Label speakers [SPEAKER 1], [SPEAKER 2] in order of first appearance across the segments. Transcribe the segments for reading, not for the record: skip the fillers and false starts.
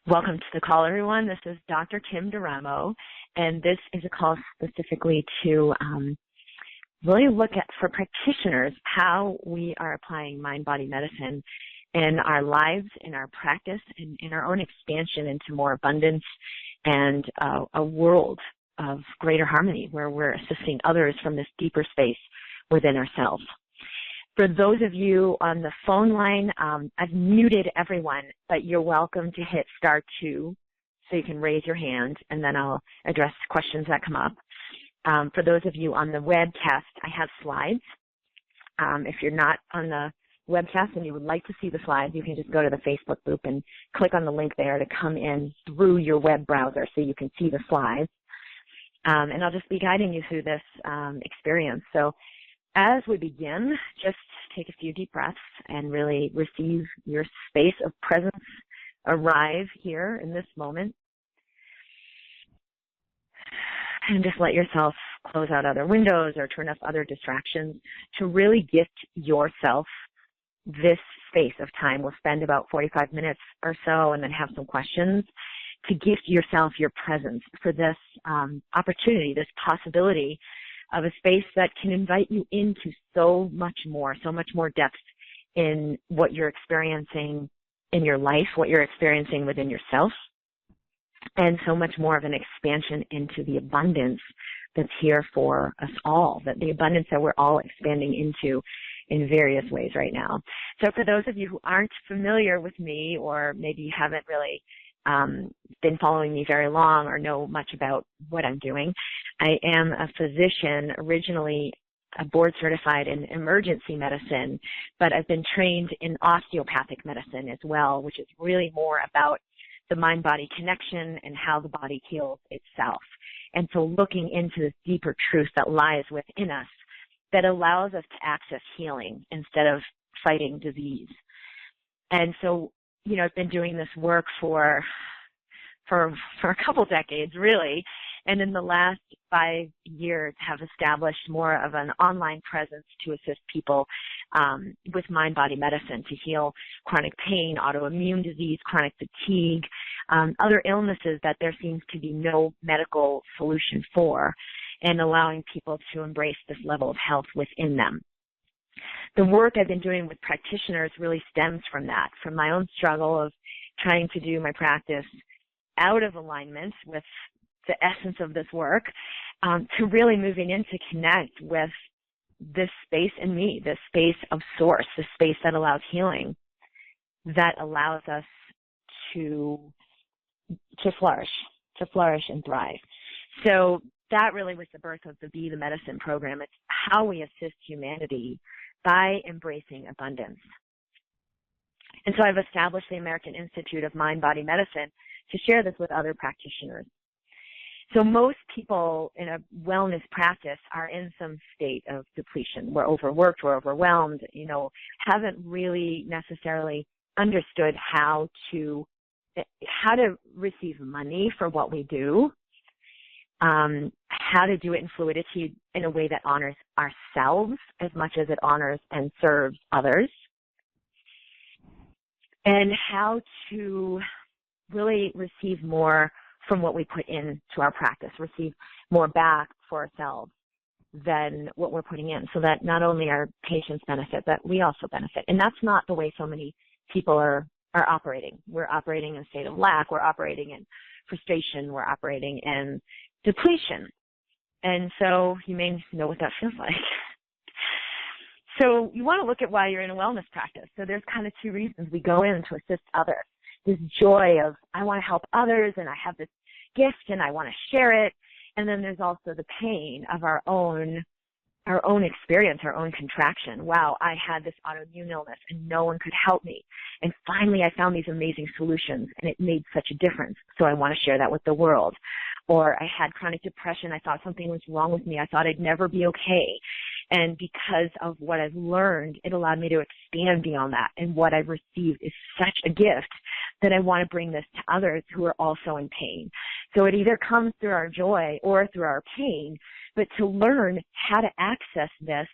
[SPEAKER 1] Welcome to the call, everyone. This is Dr. Deramo, and this is a call specifically to really look at, for practitioners, how we are applying mind-body medicine in our lives, in our practice, and in our own expansion into more abundance and a world of greater harmony where we're assisting others from this deeper space within ourselves. For those of you on the phone line, I've muted everyone, but you're welcome to hit *2 so you can raise your hand, and then I'll address questions that come up. For those of you on the webcast, I have slides. If you're not on the webcast and you would like to see the slides, you can just go to the Facebook group and click on the link there to come in through your web browser so you can see the slides. And I'll just be guiding you through this experience. So as we begin, just take a few deep breaths and really receive your space of presence arrive here in this moment. And just let yourself close out other windows or turn off other distractions to really gift yourself this space of time. We'll spend about 45 minutes or so and then have some questions to gift yourself your presence for this opportunity, this possibility of a space that can invite you into so much more depth in what you're experiencing in your life, what you're experiencing within yourself, and so much more of an expansion into the abundance that's here for us all, that the abundance that we're all expanding into in various ways right now. So for those of you who aren't familiar with me, or maybe you haven't really been following me very long or know much about what I'm doing, I am a physician, originally board certified in emergency medicine, but I've been trained in osteopathic medicine as well, which is really more about the mind-body connection and how the body heals itself. And so looking into this deeper truth that lies within us that allows us to access healing instead of fighting disease. And so, you know, I've been doing this work for a couple decades, really, and in the last 5 years have established more of an online presence to assist people with mind-body medicine to heal chronic pain, autoimmune disease, chronic fatigue, other illnesses that there seems to be no medical solution for, and allowing people to embrace this level of health within them. The work I've been doing with practitioners really stems from that, from my own struggle of trying to do my practice out of alignment with the essence of this work, to really moving in to connect with this space in me, this space of source, this space that allows healing, that allows us to flourish and thrive. So that really was the birth of the Be the Medicine program. It's how we assist humanity by embracing abundance. And so I've established the American Institute of Mind-Body Medicine to share this with other practitioners. So most people in a wellness practice are in some state of depletion. We're overworked, we're overwhelmed, you know, haven't really necessarily understood how to receive money for what we do, how to do it in fluidity in a way that honors ourselves as much as it honors and serves others, and how to really receive more from what we put into our practice, receive more back for ourselves than what we're putting in, so that not only our patients benefit, but we also benefit. And that's not the way so many people are operating. We're operating in a state of lack. We're operating in frustration. We're operating in depletion. And so you may know what that feels like. So you want to look at why you're in a wellness practice. So there's kind of two reasons we go in to assist others. This joy of, I want to help others and I have this gift and I want to share it. And then there's also the pain of our own experience, our own contraction. Wow, I had this autoimmune illness and no one could help me. And finally I found these amazing solutions and it made such a difference. So I want to share that with the world. Or I had chronic depression. I thought something was wrong with me. I thought I'd never be okay. And because of what I've learned, it allowed me to expand beyond that. And what I've received is such a gift that I want to bring this to others who are also in pain. So it either comes through our joy or through our pain, but to learn how to access this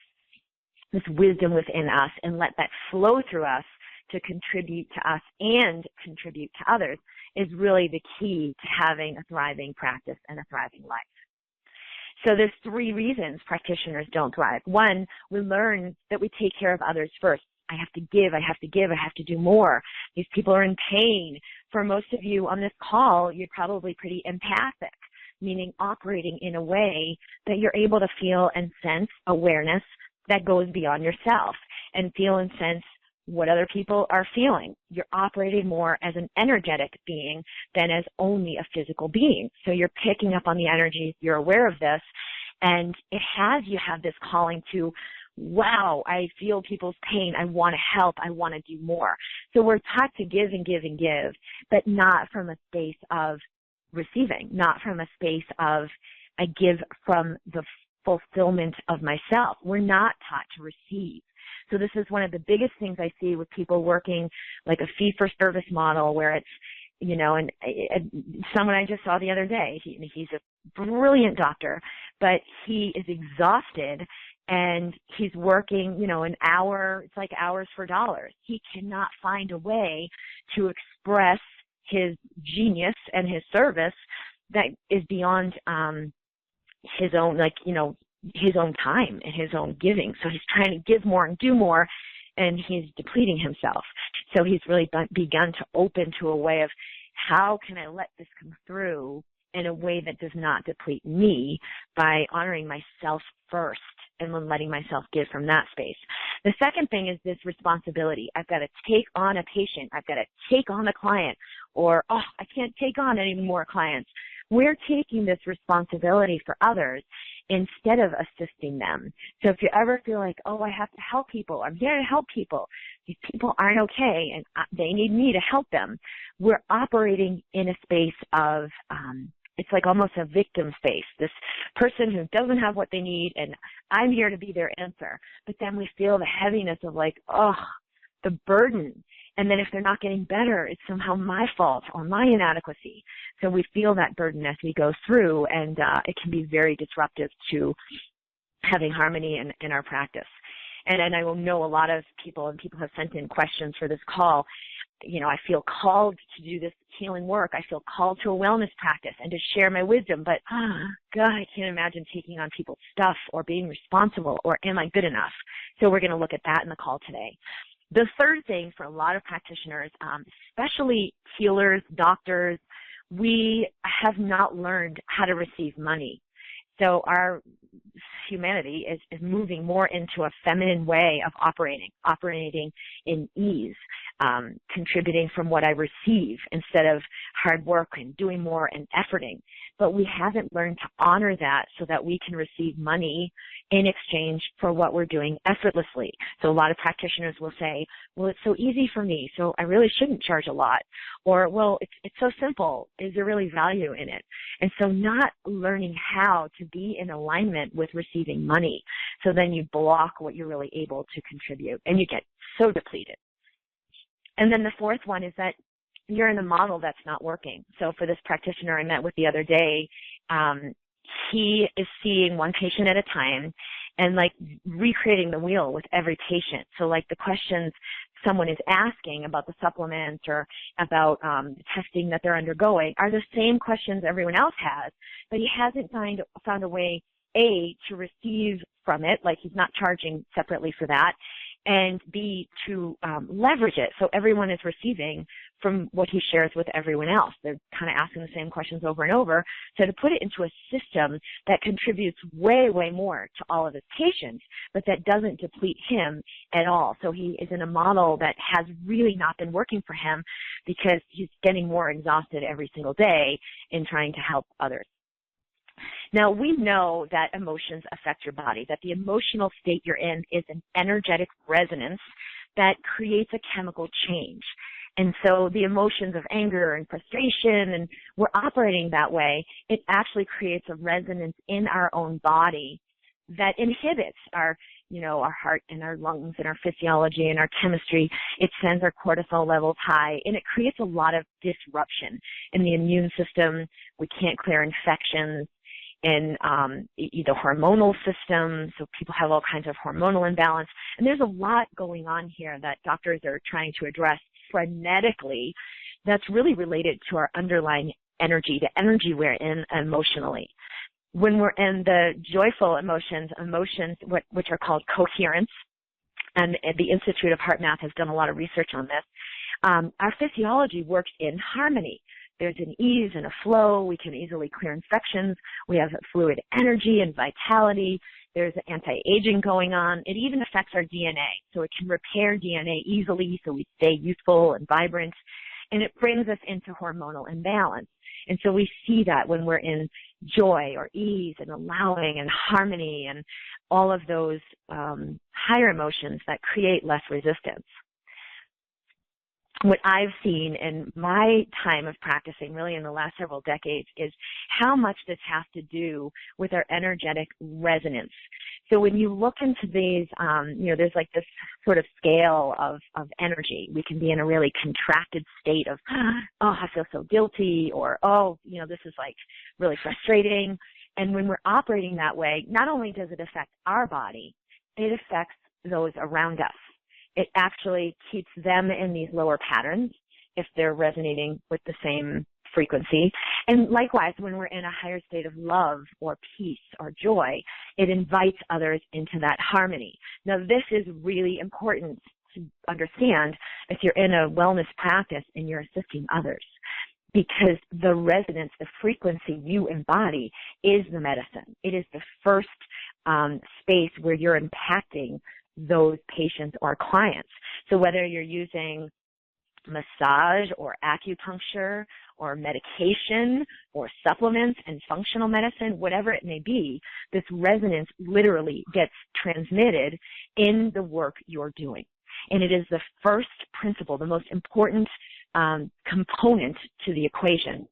[SPEAKER 1] wisdom within us and let that flow through us to contribute to us and contribute to others is really the key to having a thriving practice and a thriving life. So there's 3 reasons practitioners don't thrive. 1, we learn that we take care of others first. I have to give, I have to give, I have to do more. These people are in pain. For most of you on this call, you're probably pretty empathic, meaning operating in a way that you're able to feel and sense awareness that goes beyond yourself and feel and sense what other people are feeling. You're operating more as an energetic being than as only a physical being. So you're picking up on the energies, you're aware of this, and you have this calling to, wow, I feel people's pain, I want to help, I want to do more. So we're taught to give and give and give, but not from a space of receiving, not from a space of I give from the fulfillment of myself. We're not taught to receive. So this is one of the biggest things I see with people working like a fee-for-service model where it's, and someone I just saw the other day, he's a brilliant doctor, but he is exhausted and he's working, an hour, it's like hours for dollars. He cannot find a way to express his genius and his service that is beyond his own, his own time and his own giving. So he's trying to give more and do more, and he's depleting himself. So he's really begun to open to a way of how can I let this come through in a way that does not deplete me by honoring myself first and then letting myself give from that space. The second thing is this responsibility. I've got to take on a patient. I've got to take on a client, or, I can't take on any more clients. We're taking this responsibility for others instead of assisting them. So if you ever feel like, I have to help people, I'm here to help people, these people aren't okay and they need me to help them, we're operating in a space of, it's like almost a victim space, this person who doesn't have what they need and I'm here to be their answer. But then we feel the heaviness of the burden. And then if they're not getting better, it's somehow my fault or my inadequacy. So we feel that burden as we go through, and it can be very disruptive to having harmony in our practice. And I will know a lot of people, and people have sent in questions for this call. I feel called to do this healing work. I feel called to a wellness practice and to share my wisdom, but God, I can't imagine taking on people's stuff or being responsible, or am I good enough? So we're going to look at that in the call today. The third thing for a lot of practitioners, especially healers, doctors, we have not learned how to receive money. So our humanity is moving more into a feminine way of operating in ease, contributing from what I receive instead of hard work and doing more and efforting. But we haven't learned to honor that so that we can receive money in exchange for what we're doing effortlessly. So a lot of practitioners will say, well, it's so easy for me, so I really shouldn't charge a lot. Or, well, it's so simple. Is there really value in it? And so not learning how to be in alignment with receiving money. So then you block what you're really able to contribute, and you get so depleted. And then the fourth one is that you're in a model that's not working. So for this practitioner I met with the other day, he is seeing one patient at a time and recreating the wheel with every patient. So the questions someone is asking about the supplements or about the testing that they're undergoing are the same questions everyone else has, but he hasn't found a way, A, to receive from it, he's not charging separately for that, and B, to leverage it so everyone is receiving from what he shares with everyone else. They're kind of asking the same questions over and over. So to put it into a system that contributes way, way more to all of his patients, but that doesn't deplete him at all. So he is in a model that has really not been working for him because he's getting more exhausted every single day in trying to help others. Now, we know that emotions affect your body, that the emotional state you're in is an energetic resonance that creates a chemical change. And so the emotions of anger and frustration, and we're operating that way, it actually creates a resonance in our own body that inhibits our heart and our lungs and our physiology and our chemistry. It sends our cortisol levels high, and it creates a lot of disruption in the immune system. We can't clear infections. in the hormonal system. So people have all kinds of hormonal imbalance. And there's a lot going on here that doctors are trying to address frenetically that's really related to our underlying energy, the energy we're in emotionally. When we're in the joyful emotions, which are called coherence, and the Institute of Heart Math has done a lot of research on this, our physiology works in harmony. There's an ease and a flow. We can easily clear infections. We have fluid energy and vitality. There's anti-aging going on. It even affects our DNA. So it can repair DNA easily so we stay youthful and vibrant. And it brings us into hormonal imbalance. And so we see that when we're in joy or ease and allowing and harmony and all of those higher emotions that create less resistance. What I've seen in my time of practicing, really in the last several decades, is how much this has to do with our energetic resonance. So when you look into these, there's like this sort of scale of energy. We can be in a really contracted state of, oh, I feel so guilty, or, oh, this is like really frustrating. And when we're operating that way, not only does it affect our body, it affects those around us. It actually keeps them in these lower patterns if they're resonating with the same frequency. And likewise, when we're in a higher state of love or peace or joy, it invites others into that harmony. Now, this is really important to understand if you're in a wellness practice and you're assisting others, because the resonance, the frequency you embody is the medicine. It is the first space where you're impacting those patients or clients. So whether you're using massage or acupuncture or medication or supplements and functional medicine, whatever it may be, this resonance literally gets transmitted in the work you're doing. And it is the first principle, the most important component to the equation.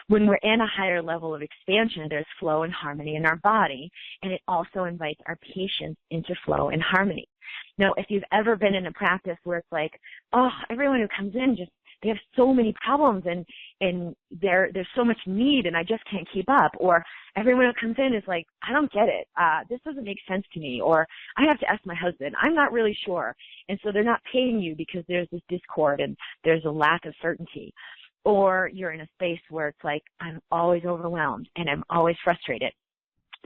[SPEAKER 1] When we're in a higher level of expansion, there's flow and harmony in our body, and it also invites our patients into flow and harmony. Now, if you've ever been in a practice where it's like, oh, everyone who comes in they have so many problems and there's so much need and I just can't keep up, or everyone who comes in is like, I don't get it. This doesn't make sense to me, or I have to ask my husband. I'm not really sure. And so they're not paying you because there's this discord and there's a lack of certainty. Or you're in a space where it's like, I'm always overwhelmed and I'm always frustrated.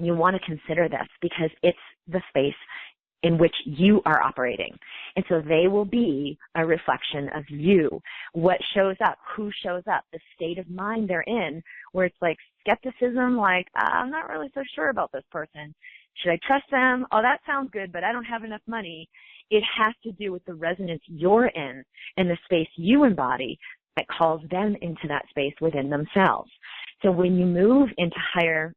[SPEAKER 1] You want to consider this because it's the space in which you are operating. And so they will be a reflection of you. What shows up, who shows up, the state of mind they're in, where it's like skepticism, like, I'm not really so sure about this person. Should I trust them? Oh, that sounds good, but I don't have enough money. It has to do with the resonance you're in and the space you embody that calls them into that space within themselves. So when you move into higher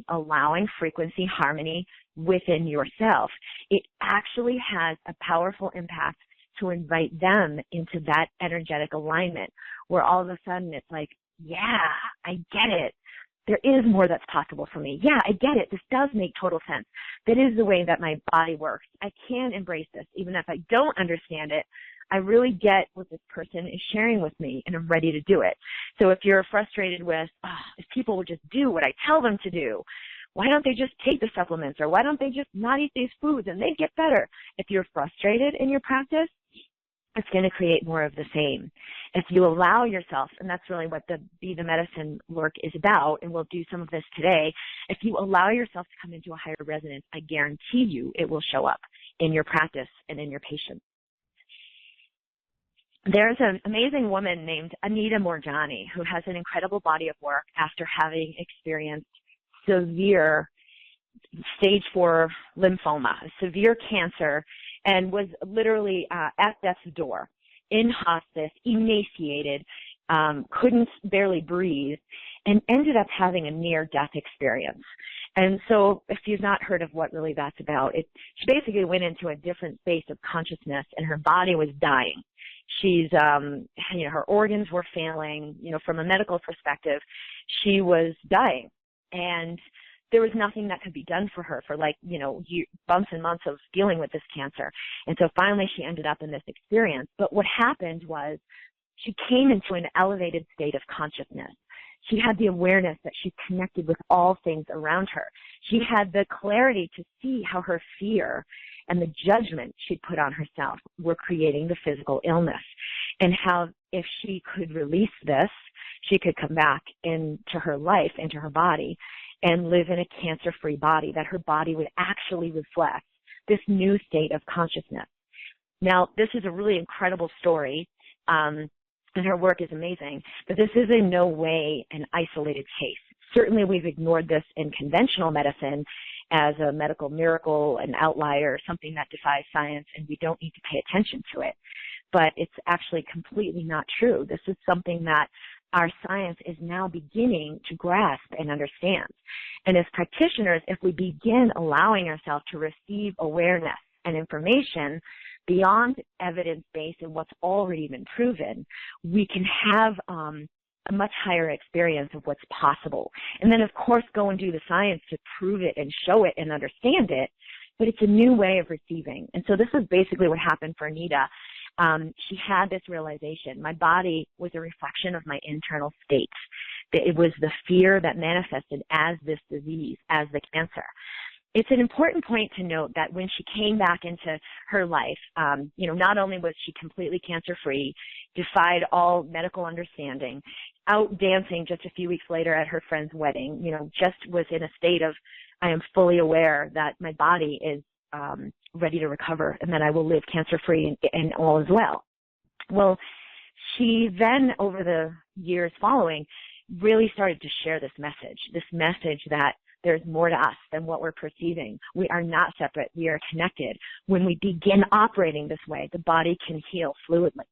[SPEAKER 1] allowing frequency harmony within yourself, it actually has a powerful impact to invite them into that energetic alignment where all of a sudden it's like, yeah, I get it. There is more that's possible for me. Yeah, I get it. This does make total sense. That is the way that my body works. I can embrace this. Even if I don't understand it, I really get what this person is sharing with me, and I'm ready to do it. So if you're frustrated with, if people would just do what I tell them to do, why don't they just take the supplements, or why don't they just not eat these foods and they get better? If you're frustrated in your practice, it's going to create more of the same. If you allow yourself, and that's really what the Be the Medicine work is about, and we'll do some of this today, if you allow yourself to come into a higher resonance, I guarantee you it will show up in your practice and in your patients. There's an amazing woman named Anita Morjani who has an incredible body of work after having experienced severe stage 4 lymphoma, severe cancer, and was literally at death's door, in hospice, emaciated, couldn't barely breathe, and ended up having a near-death experience. And so if you've not heard of what really that's about, she basically went into a different space of consciousness, and her body was dying. She's, her organs were failing, from a medical perspective, she was dying. And there was nothing that could be done for her for months and months of dealing with this cancer. And so finally she ended up in this experience. But what happened was she came into an elevated state of consciousness. She had the awareness that she connected with all things around her. She had the clarity to see how her fear and the judgment she'd put on herself were creating the physical illness, and how if she could release this, she could come back into her life, into her body, and live in a cancer-free body, that her body would actually reflect this new state of consciousness. Now, this is a really incredible story, and her work is amazing, but this is in no way an isolated case. Certainly we've ignored this in conventional medicine as a medical miracle, an outlier, something that defies science, and we don't need to pay attention to it. But it's actually completely not true. This is something that our science is now beginning to grasp and understand. And as practitioners, if we begin allowing ourselves to receive awareness and information beyond evidence-based and what's already been proven, we can have a much higher experience of what's possible. And then, of course, go and do the science to prove it and show it and understand it, but it's a new way of receiving. And so this is basically what happened for Anita. She had this realization. My body was a reflection of my internal state. It was the fear that manifested as this disease, as the cancer. It's an important point to note that when she came back into her life, not only was she completely cancer-free, defied all medical understanding, out dancing just a few weeks later at her friend's wedding, just was in a state of, I am fully aware that my body is ready to recover and that I will live cancer-free and all is well. Well, she then, over the years following, really started to share this message that there's more to us than what we're perceiving. We are not separate. We are connected. When we begin operating this way, the body can heal fluidly.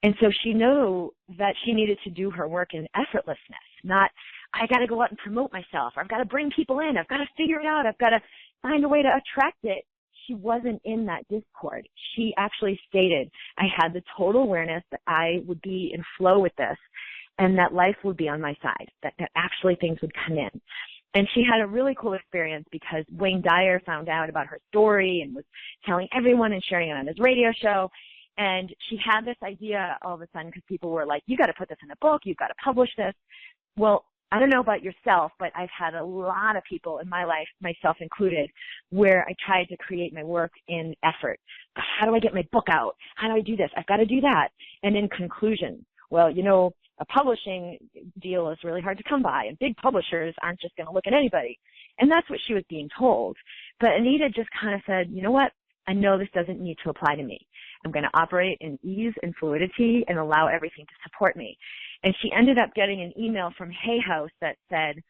[SPEAKER 1] And so she knew that she needed to do her work in effortlessness, not, I got to go out and promote myself. I've got to bring people in. I've got to figure it out. I've got to find a way to attract it. She wasn't in that discord. She actually stated, I had the total awareness that I would be in flow with this and that life would be on my side, that actually things would come in. And she had a really cool experience because Wayne Dyer found out about her story and was telling everyone and sharing it on his radio show. And she had this idea all of a sudden because people were like, you got to put this in a book. You've got to publish this. Well, I don't know about yourself, but I've had a lot of people in my life, myself included, where I tried to create my work in effort. How do I get my book out? How do I do this? I've got to do that. And in conclusion, well, a publishing deal is really hard to come by, and big publishers aren't just going to look at anybody. And that's what she was being told. But Anita just kind of said, you know what? I know this doesn't need to apply to me. I'm going to operate in ease and fluidity and allow everything to support me. And she ended up getting an email from Hay House that said,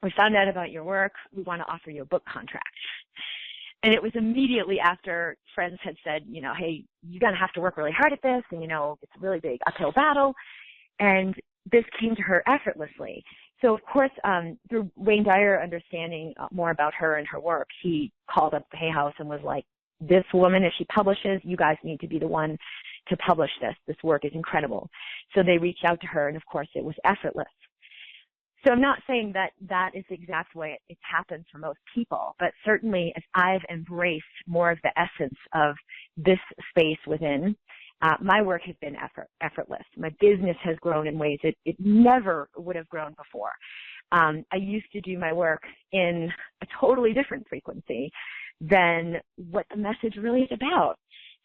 [SPEAKER 1] we found out about your work. We want to offer you a book contract. And it was immediately after friends had said, hey, you're going to have to work really hard at this. And, it's a really big uphill battle. And this came to her effortlessly. So, of course, through Wayne Dyer understanding more about her and her work, he called up the Hay House and was like, this woman, if she publishes, you guys need to be the one to publish this. This work is incredible. So they reached out to her, and, of course, it was effortless. So I'm not saying that that is the exact way it happens for most people, but certainly as I've embraced more of the essence of this space within, my work has been effortless. My business has grown in ways it never would have grown before. I used to do my work in a totally different frequency than what the message really is about.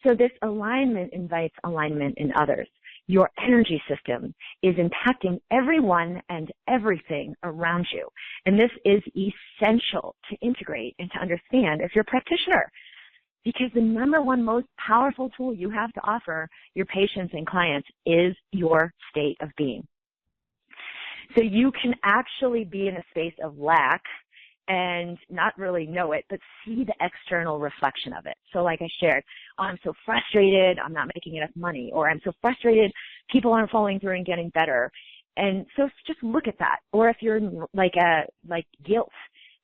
[SPEAKER 1] So this alignment invites alignment in others. Your energy system is impacting everyone and everything around you. And this is essential to integrate and to understand if you're a practitioner. Because the number one most powerful tool you have to offer your patients and clients is your state of being. So you can actually be in a space of lack and not really know it, but see the external reflection of it. So like I shared, I'm so frustrated, I'm not making enough money, or I'm so frustrated, people aren't following through and getting better. And so just look at that. Or if you're like guilt,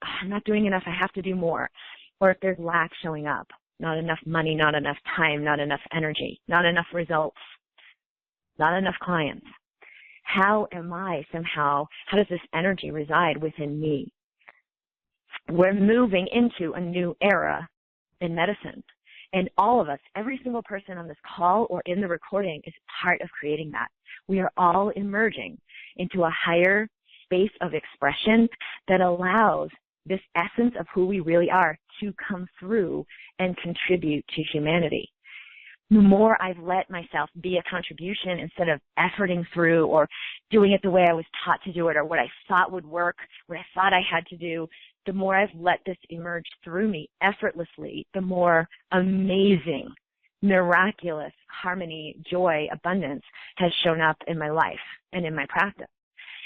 [SPEAKER 1] I'm not doing enough, I have to do more. Or if there's lack showing up, not enough money, not enough time, not enough energy, not enough results, not enough clients. How does this energy reside within me? We're moving into a new era in medicine. And all of us, every single person on this call or in the recording is part of creating that. We are all emerging. into a higher space of expression that allows this essence of who we really are to come through and contribute to humanity. The more I've let myself be a contribution instead of efforting through or doing it the way I was taught to do it or what I thought would work, what I thought I had to do, the more I've let this emerge through me effortlessly, the more amazing, miraculous harmony, joy, abundance has shown up in my life and in my practice.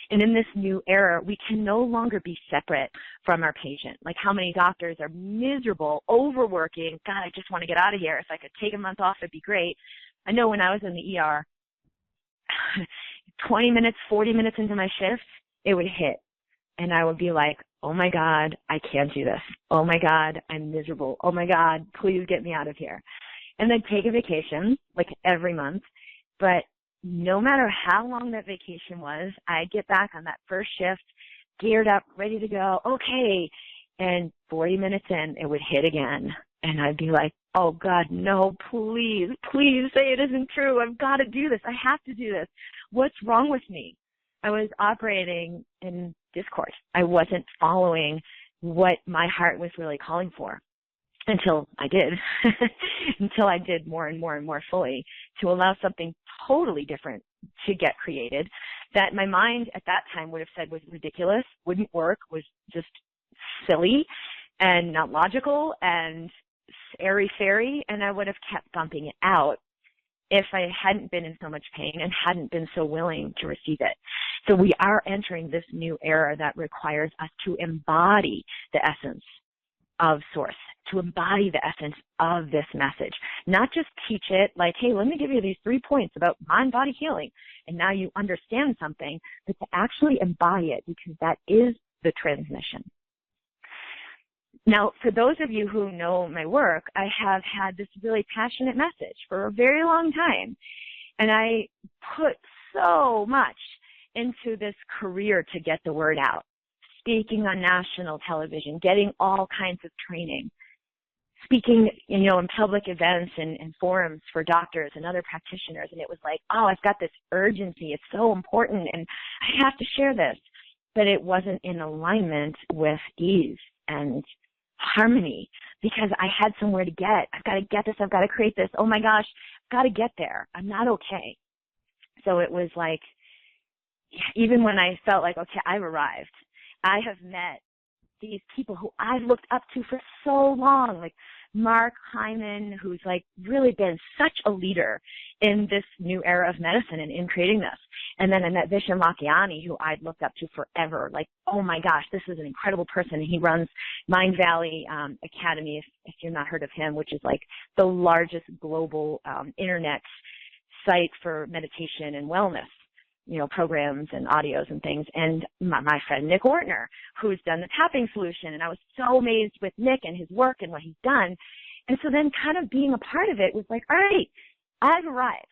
[SPEAKER 1] And in this new era, we can no longer be separate from our patient. Like how many doctors are miserable, overworking. God, I just want to get out of here. If I could take a month off, it'd be great. I know when I was in the ER, 20 minutes, 40 minutes into my shift, it would hit. And I would be like, oh my God, I can't do this. Oh my God, I'm miserable. Oh my God, please get me out of here. And then take a vacation, like every month. But no matter how long that vacation was, I'd get back on that first shift, geared up, ready to go. Okay. And 40 minutes in, it would hit again. And I'd be like, oh God, no, please, please say it isn't true. I've got to do this. I have to do this. What's wrong with me? I was operating in discord. I wasn't following what my heart was really calling for. Until I did, until I did more and more and more fully to allow something totally different to get created that my mind at that time would have said was ridiculous, wouldn't work, was just silly and not logical and airy-fairy, and I would have kept bumping it out if I hadn't been in so much pain and hadn't been so willing to receive it. So we are entering this new era that requires us to embody the essence of Source, to embody the essence of this message, not just teach it like, hey, let me give you these 3 points about mind-body healing, and now you understand something, but to actually embody it, because that is the transmission. Now, for those of you who know my work, I have had this really passionate message for a very long time, and I put so much into this career to get the word out. Speaking on national television, getting all kinds of training, speaking, in public events and forums for doctors and other practitioners. And it was like, oh, I've got this urgency. It's so important and I have to share this. But it wasn't in alignment with ease and harmony because I had somewhere to get. I've got to get this. I've got to create this. Oh my gosh, I've got to get there. I'm not okay. So it was like, even when I felt like, okay, I've arrived, I have met these people who I've looked up to for so long, like Mark Hyman, who's like really been such a leader in this new era of medicine and in creating this. And then I met Vishen Lakhiani, who I'd looked up to forever. Like, oh my gosh, this is an incredible person. He runs Mind Valley Academy, if you've not heard of him, which is like the largest global internet site for meditation and wellness, programs and audios and things. And my friend Nick Ortner, who's done the tapping solution. And I was so amazed with Nick and his work and what he's done. And so then kind of being a part of it was like, all right, I've arrived.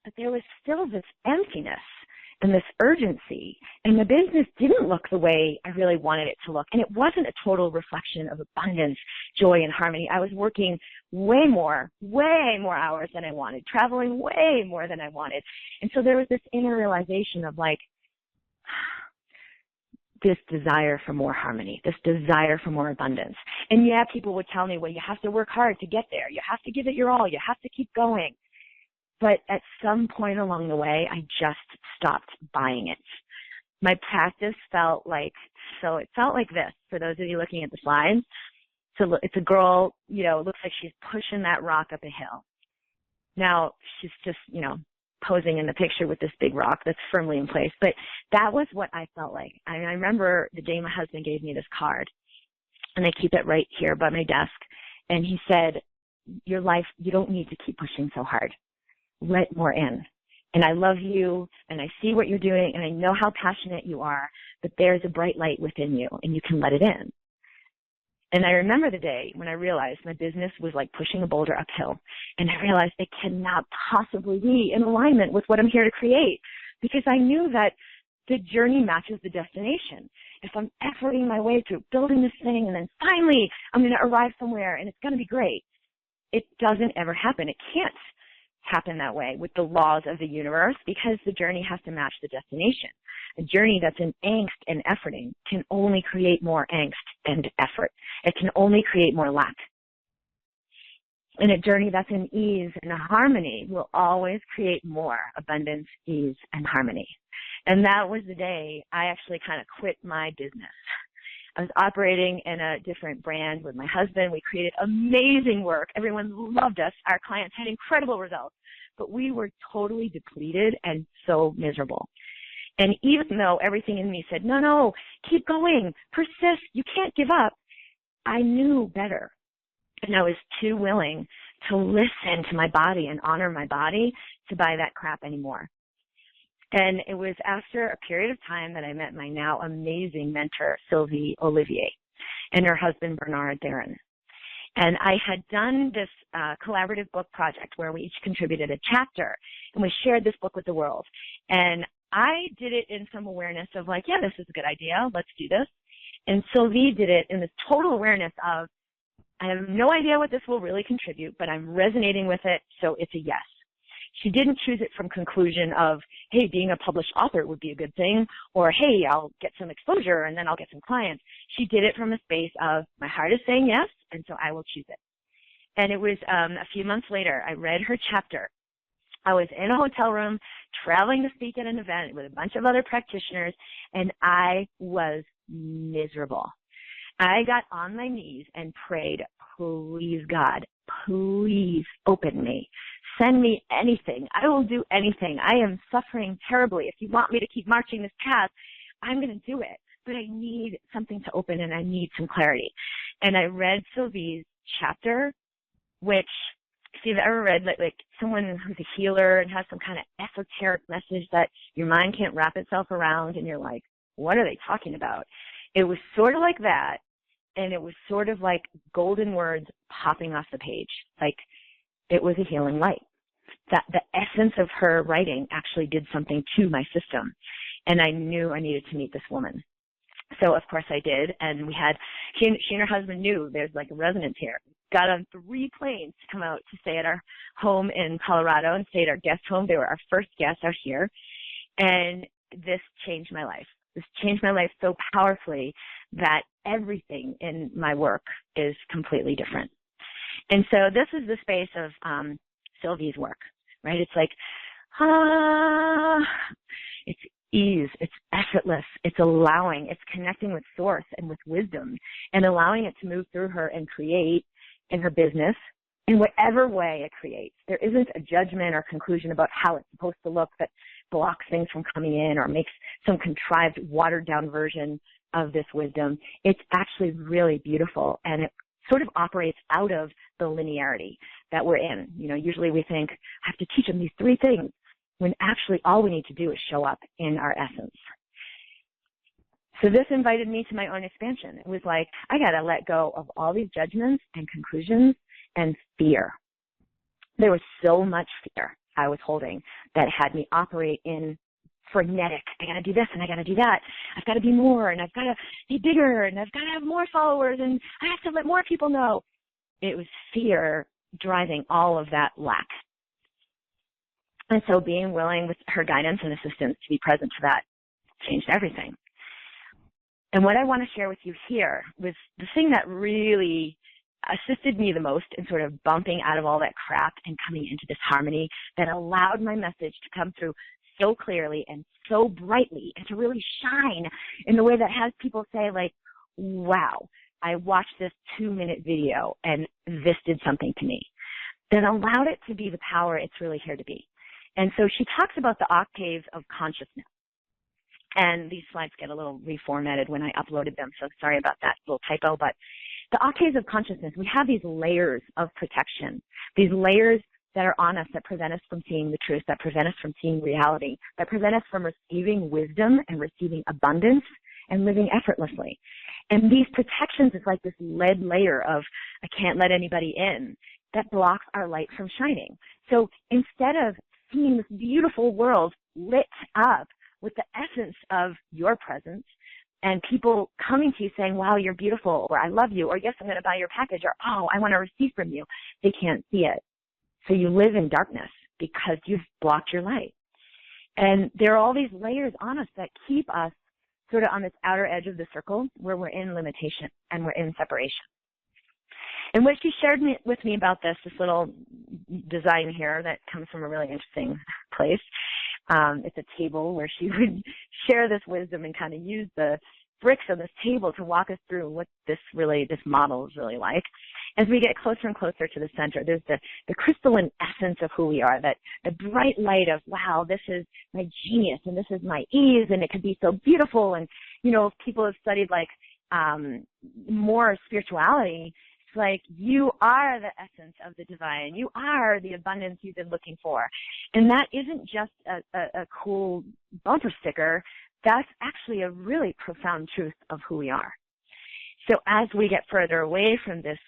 [SPEAKER 1] But there was still this emptiness and this urgency, and the business didn't look the way I really wanted it to look. And it wasn't a total reflection of abundance, joy, and harmony. I was working way more hours than I wanted, traveling way more than I wanted. And so there was this inner realization of like, this desire for more harmony, this desire for more abundance. And yeah, people would tell me, well, you have to work hard to get there. You have to give it your all. You have to keep going. But at some point along the way, I just stopped buying it. My practice felt like this, for those of you looking at the slides. So it's a girl, it looks like she's pushing that rock up a hill. Now, she's just, posing in the picture with this big rock that's firmly in place. But that was what I felt like. I remember the day my husband gave me this card, and I keep it right here by my desk. And he said, your life, you don't need to keep pushing so hard. Let more in. And I love you, and I see what you're doing, and I know how passionate you are, but there's a bright light within you, and you can let it in. And I remember the day when I realized my business was like pushing a boulder uphill, and I realized it cannot possibly be in alignment with what I'm here to create, because I knew that the journey matches the destination. If I'm efforting my way through building this thing, and then finally I'm going to arrive somewhere, and it's going to be great, it doesn't ever happen. It can't happen that way with the laws of the universe because the journey has to match the destination. A journey that's in angst and efforting can only create more angst and effort. It can only create more lack. And a journey that's in ease and harmony will always create more abundance, ease, and harmony. And that was the day I actually kind of quit my business. I was operating in a different brand with my husband. We created amazing work. Everyone loved us. Our clients had incredible results, but we were totally depleted and so miserable. And even though everything in me said, no, keep going, persist, you can't give up, I knew better. And I was too willing to listen to my body and honor my body to buy that crap anymore. And it was after a period of time that I met my now amazing mentor, Sylvie Olivier, and her husband, Bernard Darren. And I had done this collaborative book project where we each contributed a chapter, and we shared this book with the world. And I did it in some awareness of like, yeah, this is a good idea. Let's do this. And Sylvie did it in this total awareness of, I have no idea what this will really contribute, but I'm resonating with it, so it's a yes. She didn't choose it from conclusion of, hey, being a published author would be a good thing, or hey, I'll get some exposure and then I'll get some clients. She did it from a space of, my heart is saying yes, and so I will choose it. And it was a few months later, I read her chapter. I was in a hotel room traveling to speak at an event with a bunch of other practitioners, and I was miserable. I got on my knees and prayed, please, God, please open me. Send me anything. I will do anything. I am suffering terribly. If you want me to keep marching this path, I'm going to do it. But I need something to open, and I need some clarity. And I read Sylvie's chapter, which, if you've ever read like someone who's a healer and has some kind of esoteric message that your mind can't wrap itself around, and you're like, what are they talking about? It was sort of like that, and it was sort of like golden words popping off the page. Like, it was a healing light. That the essence of her writing actually did something to my system, and I knew I needed to meet this woman. So of course I did, and she and her husband knew there's like a resonance here. Got on 3 planes to come out to stay at our home in Colorado and stay at our guest home. They were our first guests out here, and this changed my life. This changed my life so powerfully that everything in my work is completely different. And so this is the space of Sylvie's work, right? It's like, it's ease, it's effortless, it's allowing, it's connecting with source and with wisdom and allowing it to move through her and create in her business in whatever way it creates. There isn't a judgment or conclusion about how it's supposed to look that blocks things from coming in or makes some contrived, watered-down version of this wisdom. It's actually really beautiful, and it sort of operates out of the linearity that we're in. You know, usually we think, I have to teach them these 3 things, when actually all we need to do is show up in our essence. So this invited me to my own expansion. It was like, I got to let go of all these judgments and conclusions and fear. There was so much fear I was holding that had me operate in frenetic. I got to do this and I got to do that. I've got to be more and I've got to be bigger and I've got to have more followers and I have to let more people know. It was fear driving all of that lack. And so being willing with her guidance and assistance to be present to that changed everything. And what I want to share with you here was the thing that really assisted me the most in sort of bumping out of all that crap and coming into this harmony that allowed my message to come through so clearly and so brightly and to really shine in the way that has people say, like, wow, I watched this 2-minute video and this did something to me. That allowed it to be the power it's really here to be. And so she talks about the octaves of consciousness. And these slides get a little reformatted when I uploaded them, so sorry about that little typo. But the octaves of consciousness, we have these layers of protection, these layers that are on us that prevent us from seeing the truth, that prevent us from seeing reality, that prevent us from receiving wisdom and receiving abundance and living effortlessly. And these protections is like this lead layer of, I can't let anybody in, that blocks our light from shining. So instead of seeing this beautiful world lit up with the essence of your presence and people coming to you saying, wow, you're beautiful, or I love you, or yes, I'm going to buy your package, or oh, I want to receive from you, they can't see it. So you live in darkness. because you've blocked your light. And there are all these layers on us that keep us sort of on this outer edge of the circle where we're in limitation and we're in separation. And what she shared with me about this little design here that comes from a really interesting place, it's a table where she would share this wisdom and kind of use the bricks on this table to walk us through what this model is really like. As we get closer and closer to the center, there's the crystalline essence of who we are, that the bright light of, wow, this is my genius and this is my ease and it could be so beautiful. And, you know, if people have studied like more spirituality, it's like you are the essence of the divine. You are the abundance you've been looking for. And that isn't just a cool bumper sticker. That's actually a really profound truth of who we are. So as we get further away from this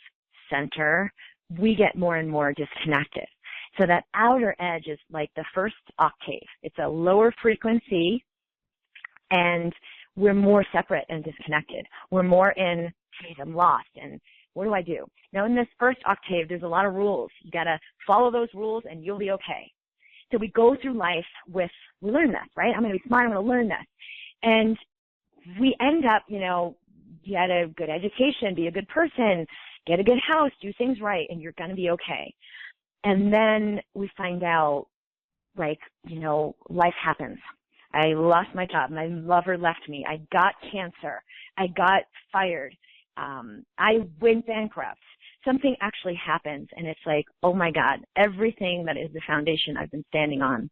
[SPEAKER 1] center, we get more and more disconnected. So that outer edge is like the first octave. It's a lower frequency, and we're more separate and disconnected. We're more in, geez, I'm lost, and what do I do? Now, in this first octave, there's a lot of rules. You got to follow those rules, and you'll be okay. So we go through life with, we learn this, right? I'm going to be smart. I'm going to learn this. And we end up, you know, get a good education, be a good person, get a good house, do things right, and you're going to be okay. And then we find out, like, you know, life happens. I lost my job. My lover left me. I got cancer. I got fired. I went bankrupt. Something actually happens, and it's like, oh, my God, everything that is the foundation I've been standing on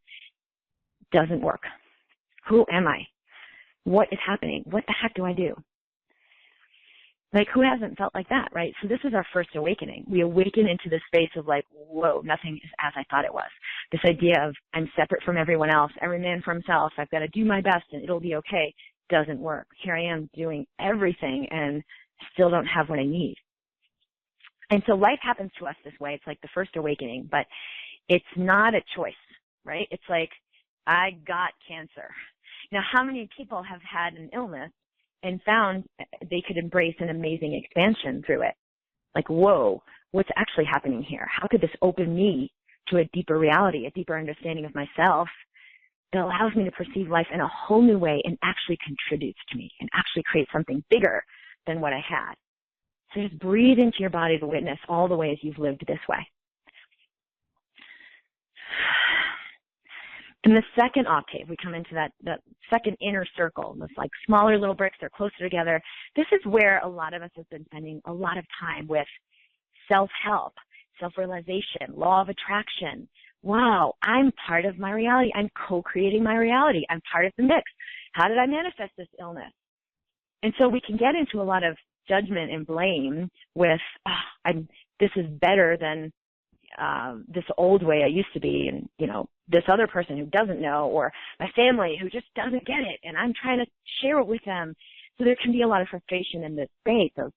[SPEAKER 1] doesn't work. Who am I? What is happening? What the heck do I do? Like, who hasn't felt like that, right? So this is our first awakening. We awaken into this space of like, whoa, nothing is as I thought it was. This idea of I'm separate from everyone else, every man for himself, I've got to do my best and it'll be okay, doesn't work. Here I am doing everything and still don't have what I need. And so life happens to us this way. It's like the first awakening, but it's not a choice, right? It's like, I got cancer. Now, how many people have had an illness and found they could embrace an amazing expansion through it? Like, whoa, what's actually happening here? How could this open me to a deeper reality, a deeper understanding of myself that allows me to perceive life in a whole new way and actually contributes to me and actually creates something bigger than what I had? So just breathe into your body to witness all the ways you've lived this way. In the second octave, we come into that second inner circle. Those like smaller little bricks, they're closer together. This is where a lot of us have been spending a lot of time with self-help, self-realization, law of attraction. Wow, I'm part of my reality. I'm co-creating my reality. I'm part of the mix. How did I manifest this illness? And so we can get into a lot of judgment and blame with, this is better than this old way I used to be, and, you know, this other person who doesn't know, or my family who just doesn't get it, and I'm trying to share it with them. So there can be a lot of frustration in this space of,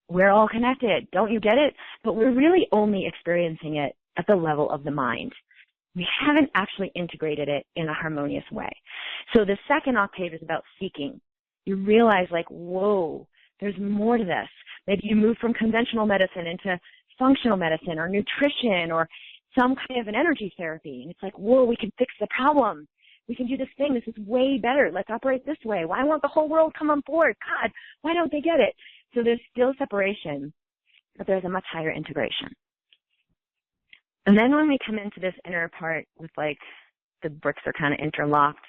[SPEAKER 1] we're all connected, don't you get it? But we're really only experiencing it at the level of the mind. We haven't actually integrated it in a harmonious way. So the second octave is about seeking. You realize, like, whoa, there's more to this. Maybe you move from conventional medicine into functional medicine or nutrition or some kind of an energy therapy. And it's like, whoa, we can fix the problem. We can do this thing. This is way better. Let's operate this way. Why won't the whole world come on board? God, why don't they get it? So there's still separation, but there's a much higher integration. And then when we come into this inner part with, like, the bricks are kind of interlocked,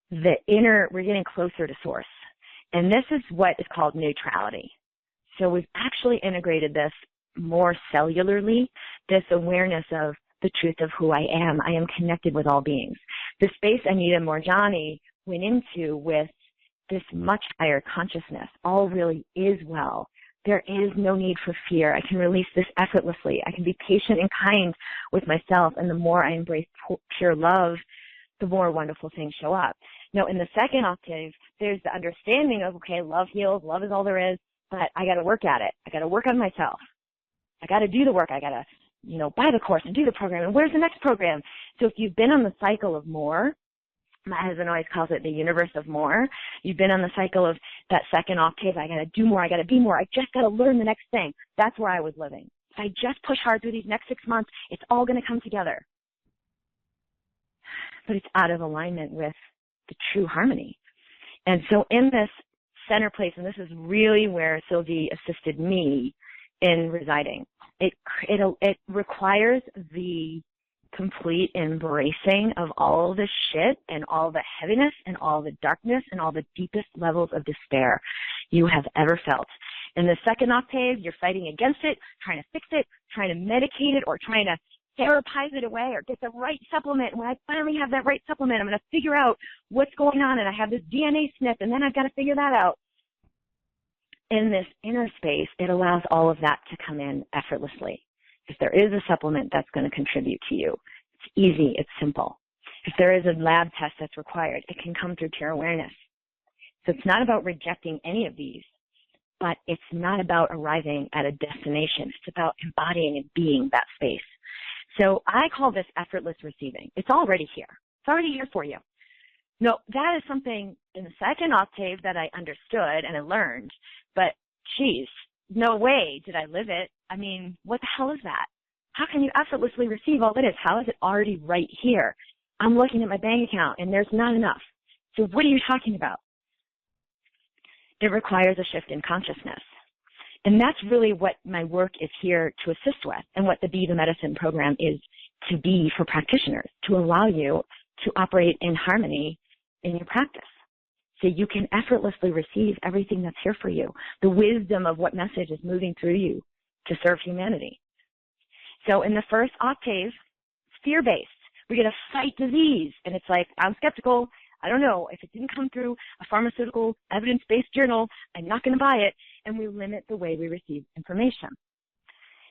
[SPEAKER 1] we're getting closer to source. And this is what is called neutrality. So we've actually integrated this more cellularly, this awareness of the truth of who I am. I am connected with all beings. The space Anita Moorjani went into with this much higher consciousness, all really is well. There is no need for fear. I can release this effortlessly. I can be patient and kind with myself. And the more I embrace pure love, the more wonderful things show up. Now, in the second octave, there's the understanding of, okay, love heals, love is all there is, but I got to work at it. I got to work on myself. I got to do the work. I got to, you know, buy the course and do the program. And where's the next program? So if you've been on the cycle of more, my husband always calls it the universe of more. You've been on the cycle of that second octave. I got to do more. I got to be more. I just got to learn the next thing. That's where I was living. If I just push hard through these next 6 months, it's all going to come together. But it's out of alignment with the true harmony. And so in this center place, and this is really where Sylvie assisted me in residing, it requires the complete embracing of all the shit and all the heaviness and all the darkness and all the deepest levels of despair you have ever felt. In the second octave, you're fighting against it, trying to fix it, trying to medicate it, or trying to therapize it away or get the right supplement. And when I finally have that right supplement, I'm going to figure out what's going on, and I have this DNA snip, and then I've got to figure that out. In this inner space, it allows all of that to come in effortlessly. If there is a supplement that's going to contribute to you, it's easy, it's simple. If there is a lab test that's required, it can come through pure awareness. So it's not about rejecting any of these, but it's not about arriving at a destination. It's about embodying and being that space. So I call this effortless receiving. It's already here. It's already here for you. No, that is something in the second octave that I understood and I learned, but geez, no way did I live it. I mean, what the hell is that? How can you effortlessly receive all that is? How is it already right here? I'm looking at my bank account and there's not enough. So what are you talking about? It requires a shift in consciousness. And that's really what my work is here to assist with, and what the Be the Medicine program is to be for practitioners, to allow you to operate in harmony in your practice. So you can effortlessly receive everything that's here for you, the wisdom of what message is moving through you to serve humanity. So in the first octave, fear-based. We're going to fight disease. And it's like, I'm skeptical. I don't know. If it didn't come through a pharmaceutical evidence-based journal, I'm not going to buy it. And we limit the way we receive information.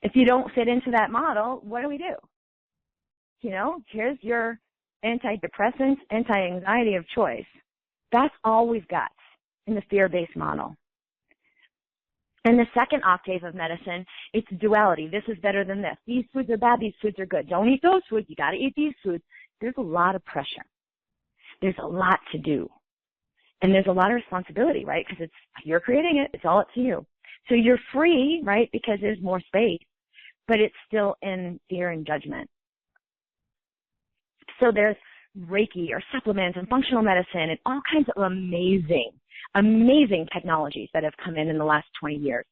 [SPEAKER 1] If you don't fit into that model, what do we do? You know, here's your antidepressants, anti-anxiety of choice. That's all we've got in the fear-based model. In the second octave of medicine, it's duality. This is better than this. These foods are bad. These foods are good. Don't eat those foods. You got to eat these foods. There's a lot of pressure. There's a lot to do. And there's a lot of responsibility, right? Because you're creating it. It's all up to you. So you're free, right? Because there's more space, but it's still in fear and judgment. So there's Reiki or supplements and functional medicine and all kinds of amazing technologies that have come in the last 20 years.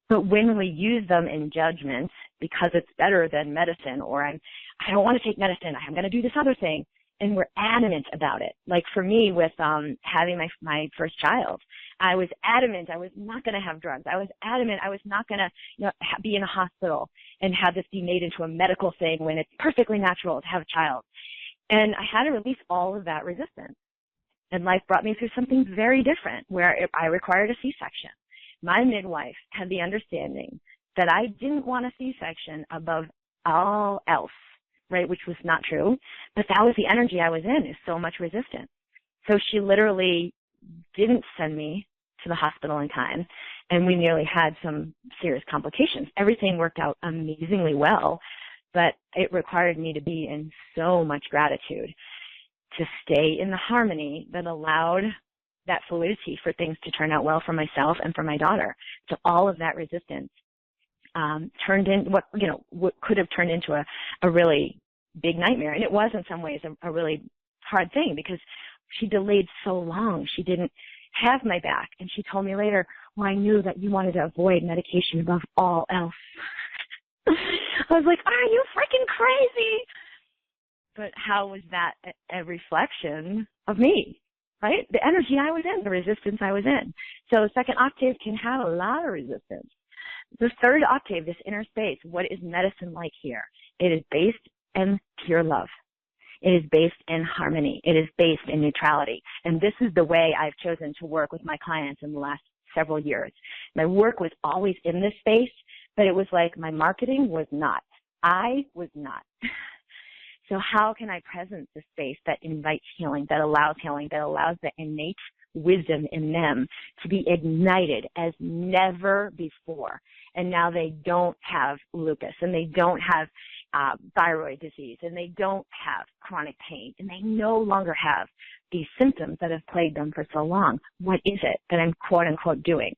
[SPEAKER 1] But when we use them in judgment because it's better than medicine, or I don't want to take medicine, I'm going to do this other thing, and we're adamant about it. Like for me with having my first child, I was adamant I was not going to have drugs. I was adamant I was not going to be in a hospital and have this be made into a medical thing when it's perfectly natural to have a child. And I had to release all of that resistance. And life brought me through something very different where I required a C-section. My midwife had the understanding that I didn't want a C-section above all else, right, which was not true. But that was the energy I was in, is so much resistance. So she literally didn't send me to the hospital in time, and we nearly had some serious complications. Everything worked out amazingly well, but it required me to be in so much gratitude to stay in the harmony that allowed that fluidity for things to turn out well for myself and for my daughter. So all of that resistance turned in what could have turned into a really big nightmare. And it was in some ways a really hard thing because she delayed so long. She didn't have my back. And she told me later, well, I knew that you wanted to avoid medication above all else. I was like, are you freaking crazy? But how was that a reflection of me, right? The energy I was in, the resistance I was in. So the second octave can have a lot of resistance. The third octave, this inner space, what is medicine like here? It is based in pure love. It is based in harmony. It is based in neutrality. And this is the way I've chosen to work with my clients in the last several years. My work was always in this space, but it was like my marketing was not. I was not. So how can I presence the space that invites healing, that allows the innate wisdom in them to be ignited as never before? And now they don't have lupus, and they don't have thyroid disease, and they don't have chronic pain, and they no longer have these symptoms that have plagued them for so long. What is it that I'm quote unquote doing?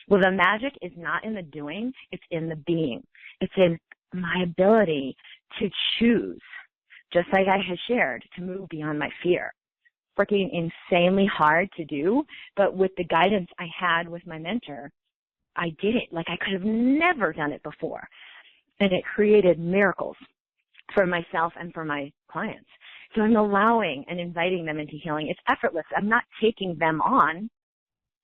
[SPEAKER 1] Well, the magic is not in the doing, it's in the being. It's in my ability to choose, just like I had shared, to move beyond my fear. Freaking insanely hard to do, but with the guidance I had with my mentor, I did it like I could have never done it before. And it created miracles for myself and for my clients. So I'm allowing and inviting them into healing. It's effortless. I'm not taking them on.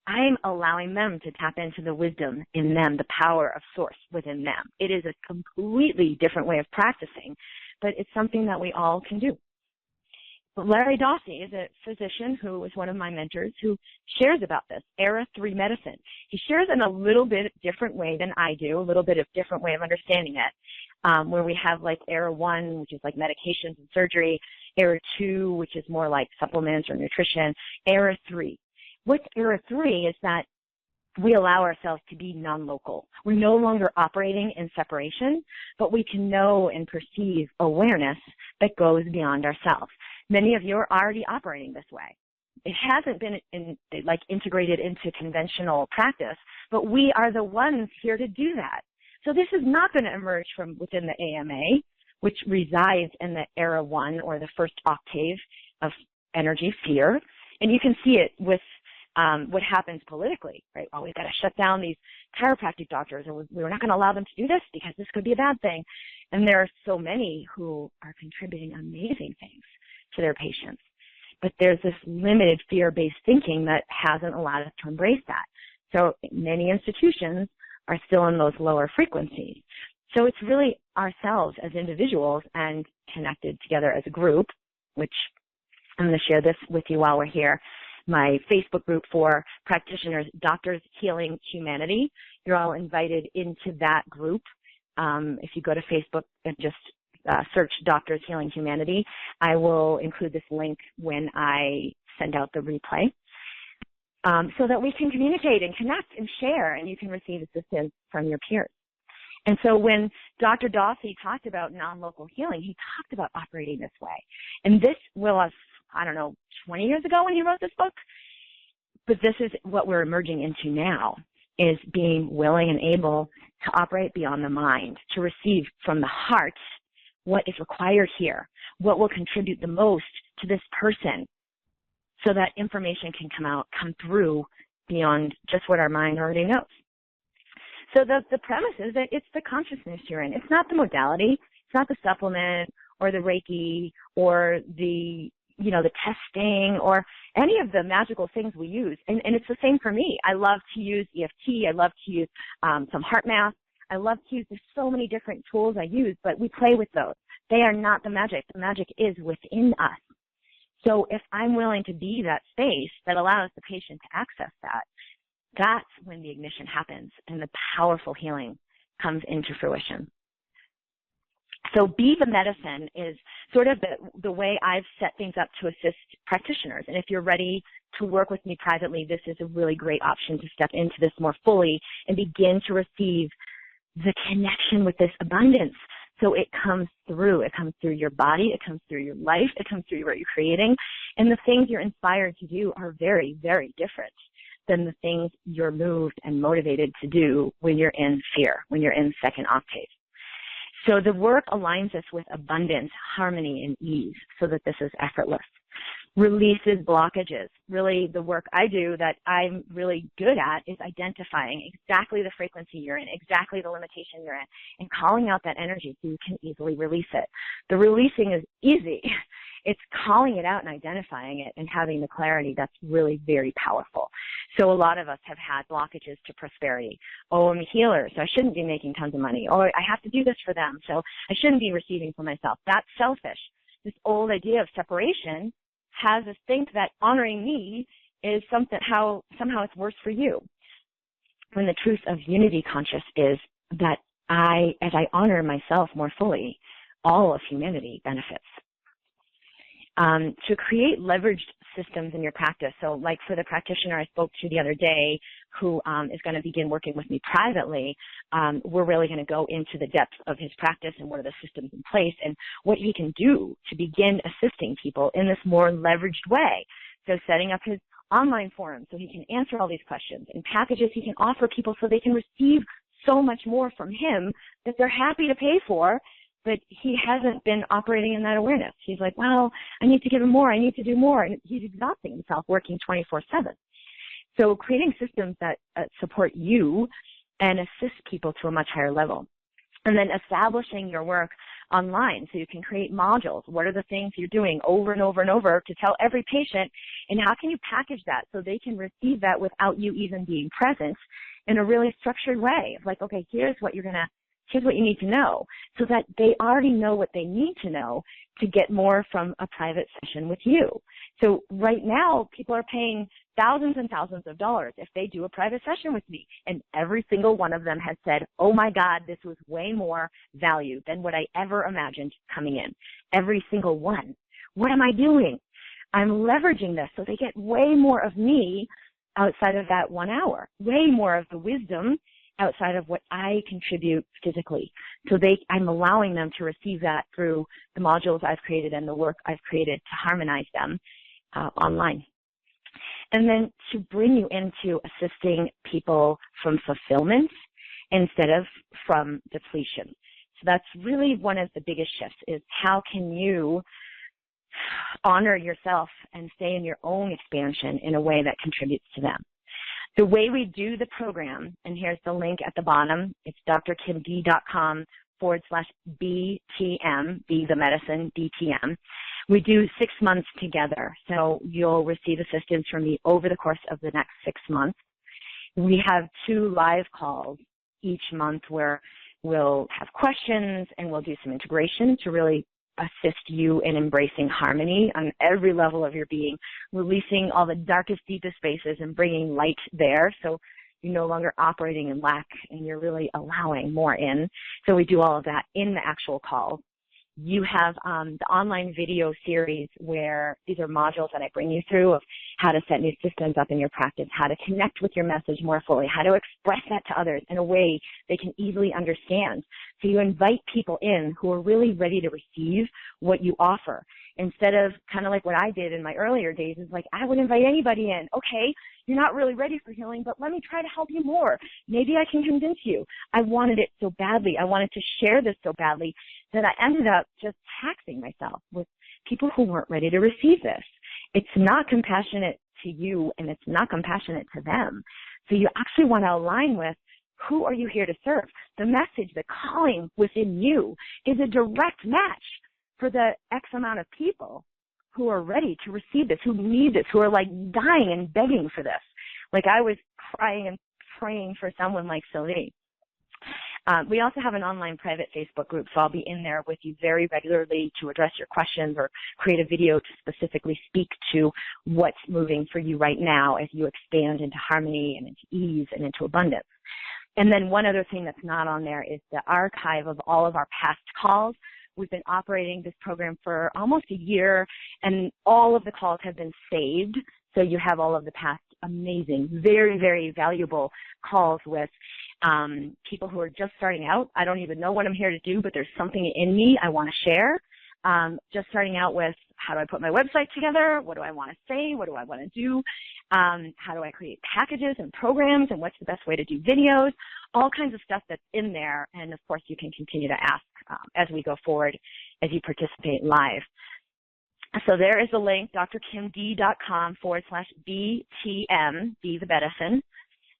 [SPEAKER 1] I'm allowing them to tap into the wisdom in them, the power of source within them. It is a completely different way of practicing, but it's something that we all can do. Larry Dossey is a physician who was one of my mentors who shares about this, Era 3 medicine. He shares in a little bit different way than I do, a little bit of different way of understanding it, where we have like Era 1, which is like medications and surgery, Era 2, which is more like supplements or nutrition, Era 3. What's Era 3 is that we allow ourselves to be non-local. We're no longer operating in separation, but we can know and perceive awareness that goes beyond ourselves. Many of you are already operating this way. It hasn't been integrated into conventional practice, but we are the ones here to do that. So this is not going to emerge from within the AMA, which resides in the Era 1 or the first octave of energy, fear. And you can see it with what happens politically, right? Oh, we've got to shut down these chiropractic doctors, or we're not going to allow them to do this because this could be a bad thing. And there are so many who are contributing amazing things to their patients. But there's this limited fear-based thinking that hasn't allowed us to embrace that. So many institutions are still in those lower frequencies. So it's really ourselves as individuals and connected together as a group, which I'm going to share this with you while we're here. My Facebook group for practitioners, Doctors Healing Humanity. You're all invited into that group. If you go to Facebook and just search Doctors Healing Humanity, I will include this link when I send out the replay, so that we can communicate and connect and share, and you can receive assistance from your peers. And so when Dr. Dossey talked about non-local healing, he talked about operating this way. And this was, 20 years ago when he wrote this book. But this is what we're emerging into now, is being willing and able to operate beyond the mind, to receive from the heart what is required here, what will contribute the most to this person, so that information can come through beyond just what our mind already knows. So the premise is that it's the consciousness you're in. It's not the modality. It's not the supplement or the Reiki or the testing or any of the magical things we use. And it's the same for me. I love to use EFT. I love to use some heart math. I love to use, there's so many different tools I use, but we play with those. They are not the magic. The magic is within us. So if I'm willing to be that space that allows the patient to access that, that's when the ignition happens and the powerful healing comes into fruition. So Be the Medicine is sort of the way I've set things up to assist practitioners. And if you're ready to work with me privately, this is a really great option to step into this more fully and begin to receive the connection with this abundance. So it comes through. It comes through your body. It comes through your life. It comes through what you're creating. And the things you're inspired to do are very, very different than the things you're moved and motivated to do when you're in fear, when you're in second octave. So the work aligns us with abundance, harmony, and ease so that this is effortless. Releases blockages. Really, the work I do that I'm really good at is identifying exactly the frequency you're in, exactly the limitation you're in, and calling out that energy so you can easily release it. The releasing is easy. It's calling it out and identifying it and having the clarity that's really very powerful. So a lot of us have had blockages to prosperity. Oh, I'm a healer, so I shouldn't be making tons of money. Oh, I have to do this for them, so I shouldn't be receiving for myself. That's selfish. This old idea of separation has us think that honoring me is somehow it's worse for you. When the truth of unity conscious is that as I honor myself more fully, all of humanity benefits. To create leveraged systems in your practice. So like for the practitioner I spoke to the other day who is going to begin working with me privately, we're really going to go into the depths of his practice and what are the systems in place and what he can do to begin assisting people in this more leveraged way. So setting up his online forums so he can answer all these questions, and packages he can offer people so they can receive so much more from him that they're happy to pay for, but he hasn't been operating in that awareness. He's like, well, I need to give him more, I need to do more, and he's exhausting himself working 24/7. So creating systems that support you and assist people to a much higher level. And then establishing your work online so you can create modules. What are the things you're doing over and over and over to tell every patient, and how can you package that so they can receive that without you even being present in a really structured way? Like, okay, here's what you need to know, so that they already know what they need to know to get more from a private session with you. So right now, people are paying thousands and thousands of dollars if they do a private session with me. And every single one of them has said, oh my God, this was way more value than what I ever imagined coming in. Every single one. What am I doing? I'm leveraging this so they get way more of me outside of that 1 hour, way more of the wisdom outside of what I contribute physically. So I'm allowing them to receive that through the modules I've created and the work I've created to harmonize them online. And then to bring you into assisting people from fulfillment instead of from depletion. So that's really one of the biggest shifts, is how can you honor yourself and stay in your own expansion in a way that contributes to them. The way we do the program, and here's the link at the bottom, it's drkimd.com/BTM, B the medicine, DTM. We do 6 months together, so you'll receive assistance from me over the course of the next 6 months. We have 2 live calls each month where we'll have questions and we'll do some integration to really assist you in embracing harmony on every level of your being, releasing all the darkest, deepest spaces and bringing light there, so you're no longer operating in lack and you're really allowing more in. So we do all of that in the actual call. You have the online video series where these are modules that I bring you through of how to set new systems up in your practice, how to connect with your message more fully, how to express that to others in a way they can easily understand. So you invite people in who are really ready to receive what you offer. Instead of kind of like what I did in my earlier days, is like, I would invite anybody in. Okay, you're not really ready for healing, but let me try to help you more. Maybe I can convince you. I wanted it so badly. I wanted to share this so badly that I ended up just taxing myself with people who weren't ready to receive this. It's not compassionate to you, and it's not compassionate to them. So you actually want to align with, who are you here to serve? The message, the calling within you is a direct match for the X amount of people who are ready to receive this, who need this, who are like dying and begging for this. Like I was crying and praying for someone like Sylvie. We also have an online private Facebook group, so I'll be in there with you very regularly to address your questions or create a video to specifically speak to what's moving for you right now as you expand into harmony and into ease and into abundance. And then one other thing that's not on there is the archive of all of our past calls. We've been operating this program for almost a year, and all of the calls have been saved. So you have all of the past amazing, very, very valuable calls with people who are just starting out. I don't even know what I'm here to do, but there's something in me I want to share. Just starting out with, how do I put my website together? What do I want to say? What do I want to do? How do I create packages and programs? And what's the best way to do videos? All kinds of stuff that's in there. And, of course, you can continue to ask as we go forward, as you participate live. So there is a link, drkimd.com/BTM, be the medicine.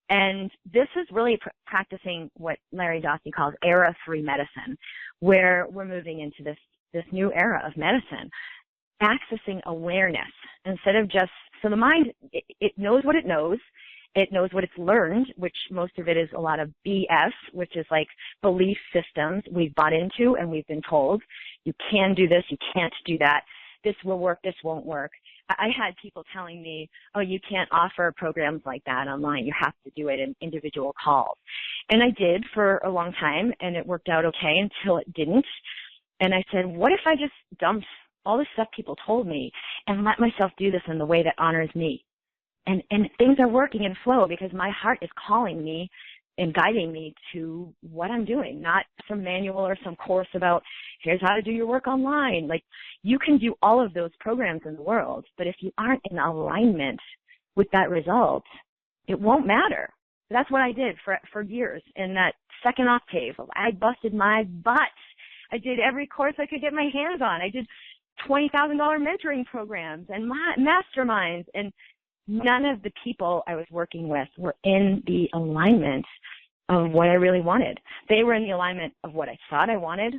[SPEAKER 1] And this is really practicing what Larry Dossey calls era 3 medicine, where we're moving into this new era of medicine, accessing awareness instead of just, so the mind, it knows what it knows. It knows what it's learned, which most of it is a lot of BS, which is like belief systems we've bought into and we've been told, you can do this, you can't do that, this will work, this won't work. I had people telling me, oh, you can't offer programs like that online. You have to do it in individual calls. And I did for a long time, and it worked out okay until it didn't. And I said, what if I just dumped all the stuff people told me and let myself do this in the way that honors me? And things are working in flow because my heart is calling me and guiding me to what I'm doing, not some manual or some course about here's how to do your work online. Like, you can do all of those programs in the world, but if you aren't in alignment with that result, it won't matter. That's what I did for years in that second octave. I busted my butt. I did every course I could get my hands on. I did $20,000 mentoring programs and masterminds, and none of the people I was working with were in the alignment of what I really wanted. They were in the alignment of what I thought I wanted.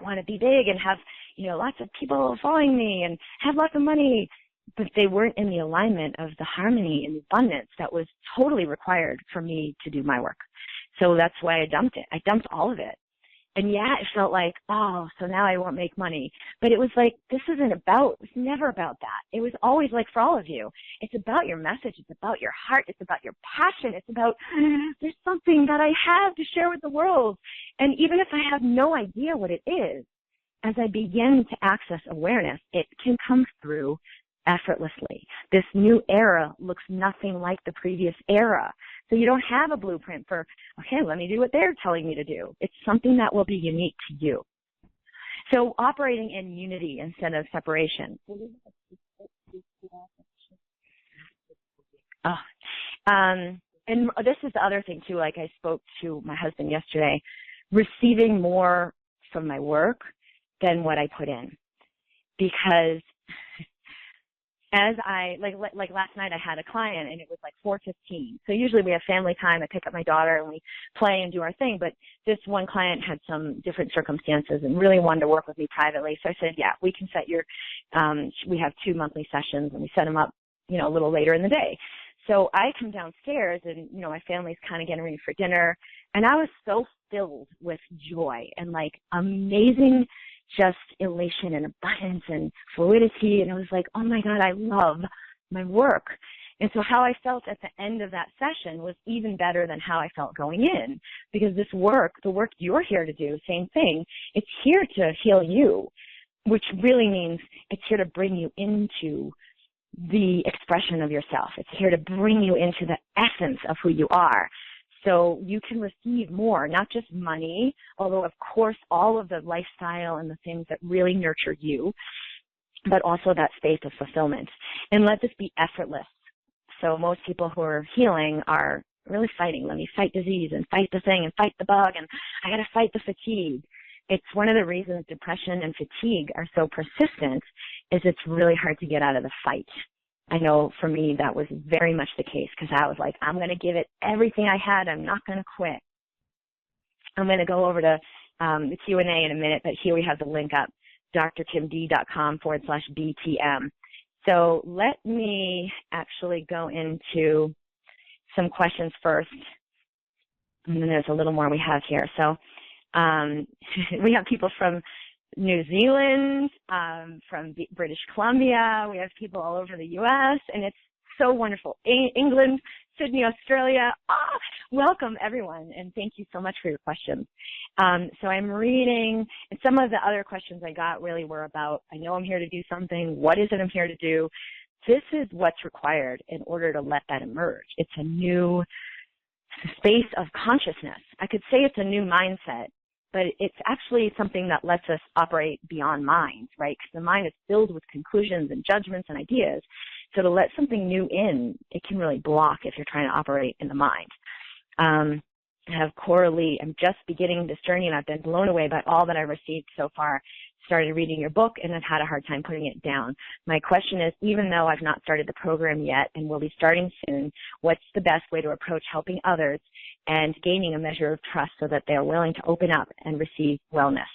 [SPEAKER 1] I want to be big and have, lots of people following me and have lots of money, but they weren't in the alignment of the harmony and the abundance that was totally required for me to do my work. So that's why I dumped it. I dumped all of it. And yeah, it felt like, oh, so now I won't make money. But it was like, it was never about that. It was always like for all of you, it's about your message. It's about your heart. It's about your passion. It's about, there's something that I have to share with the world. And even if I have no idea what it is, as I begin to access awareness, it can come through effortlessly. This new era looks nothing like the previous era. So you don't have a blueprint for, okay, let me do what they're telling me to do. It's something that will be unique to you. So operating in unity instead of separation. And this is the other thing too, like I spoke to my husband yesterday, receiving more from my work than what I put in. Because as like last night I had a client and it was like 4:15. So usually we have family time. I pick up my daughter and we play and do our thing. But this one client had some different circumstances and really wanted to work with me privately. So I said, yeah, we can set your, we have 2 monthly sessions and we set them up, a little later in the day. So I come downstairs and, my family's kind of getting ready for dinner. And I was so filled with joy and like amazing just elation and abundance and fluidity. And I was like, oh my God, I love my work. And so how I felt at the end of that session was even better than how I felt going in, because this work, the work you're here to do, same thing, it's here to heal you, which really means it's here to bring you into the expression of yourself. It's here to bring you into the essence of who you are. So you can receive more, not just money, although of course all of the lifestyle and the things that really nurture you, but also that space of fulfillment. And let this be effortless. So most people who are healing are really fighting. Let me fight disease and fight the thing and fight the bug and I got to fight the fatigue. It's one of the reasons depression and fatigue are so persistent is it's really hard to get out of the fight. I know for me that was very much the case because I was like, I'm going to give it everything I had. I'm not going to quit. I'm going to go over to the Q&A in a minute, but here we have the link up, drkimd.com/BTM. So let me actually go into some questions first, and then there's a little more we have here. So we have people from New Zealand, from British Columbia. We have people all over the U.S., and it's so wonderful. England, Sydney, Australia. Welcome, everyone, and thank you so much for your questions. So I'm reading, and some of the other questions I got really were about, I know I'm here to do something. What is it I'm here to do? This is what's required in order to let that emerge. It's a new space of consciousness. I could say it's a new mindset, but it's actually something that lets us operate beyond mind, right? Because the mind is filled with conclusions and judgments and ideas. So to let something new in, it can really block if you're trying to operate in the mind. I have Coralie. I'm just beginning this journey, and I've been blown away by all that I've received so far. Started reading your book, and I've had a hard time putting it down. My question is, even though I've not started the program yet and will be starting soon, what's the best way to approach helping others and gaining a measure of trust so that they're willing to open up and receive wellness?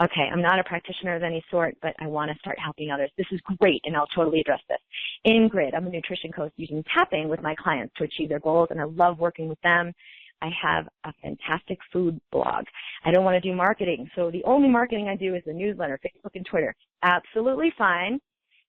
[SPEAKER 1] Okay, I'm not a practitioner of any sort, but I want to start helping others. This is great, and I'll totally address this. Ingrid, I'm a nutrition coach using tapping with my clients to achieve their goals, and I love working with them. I have a fantastic food blog. I don't want to do marketing, so the only marketing I do is the newsletter, Facebook, and Twitter. Absolutely fine.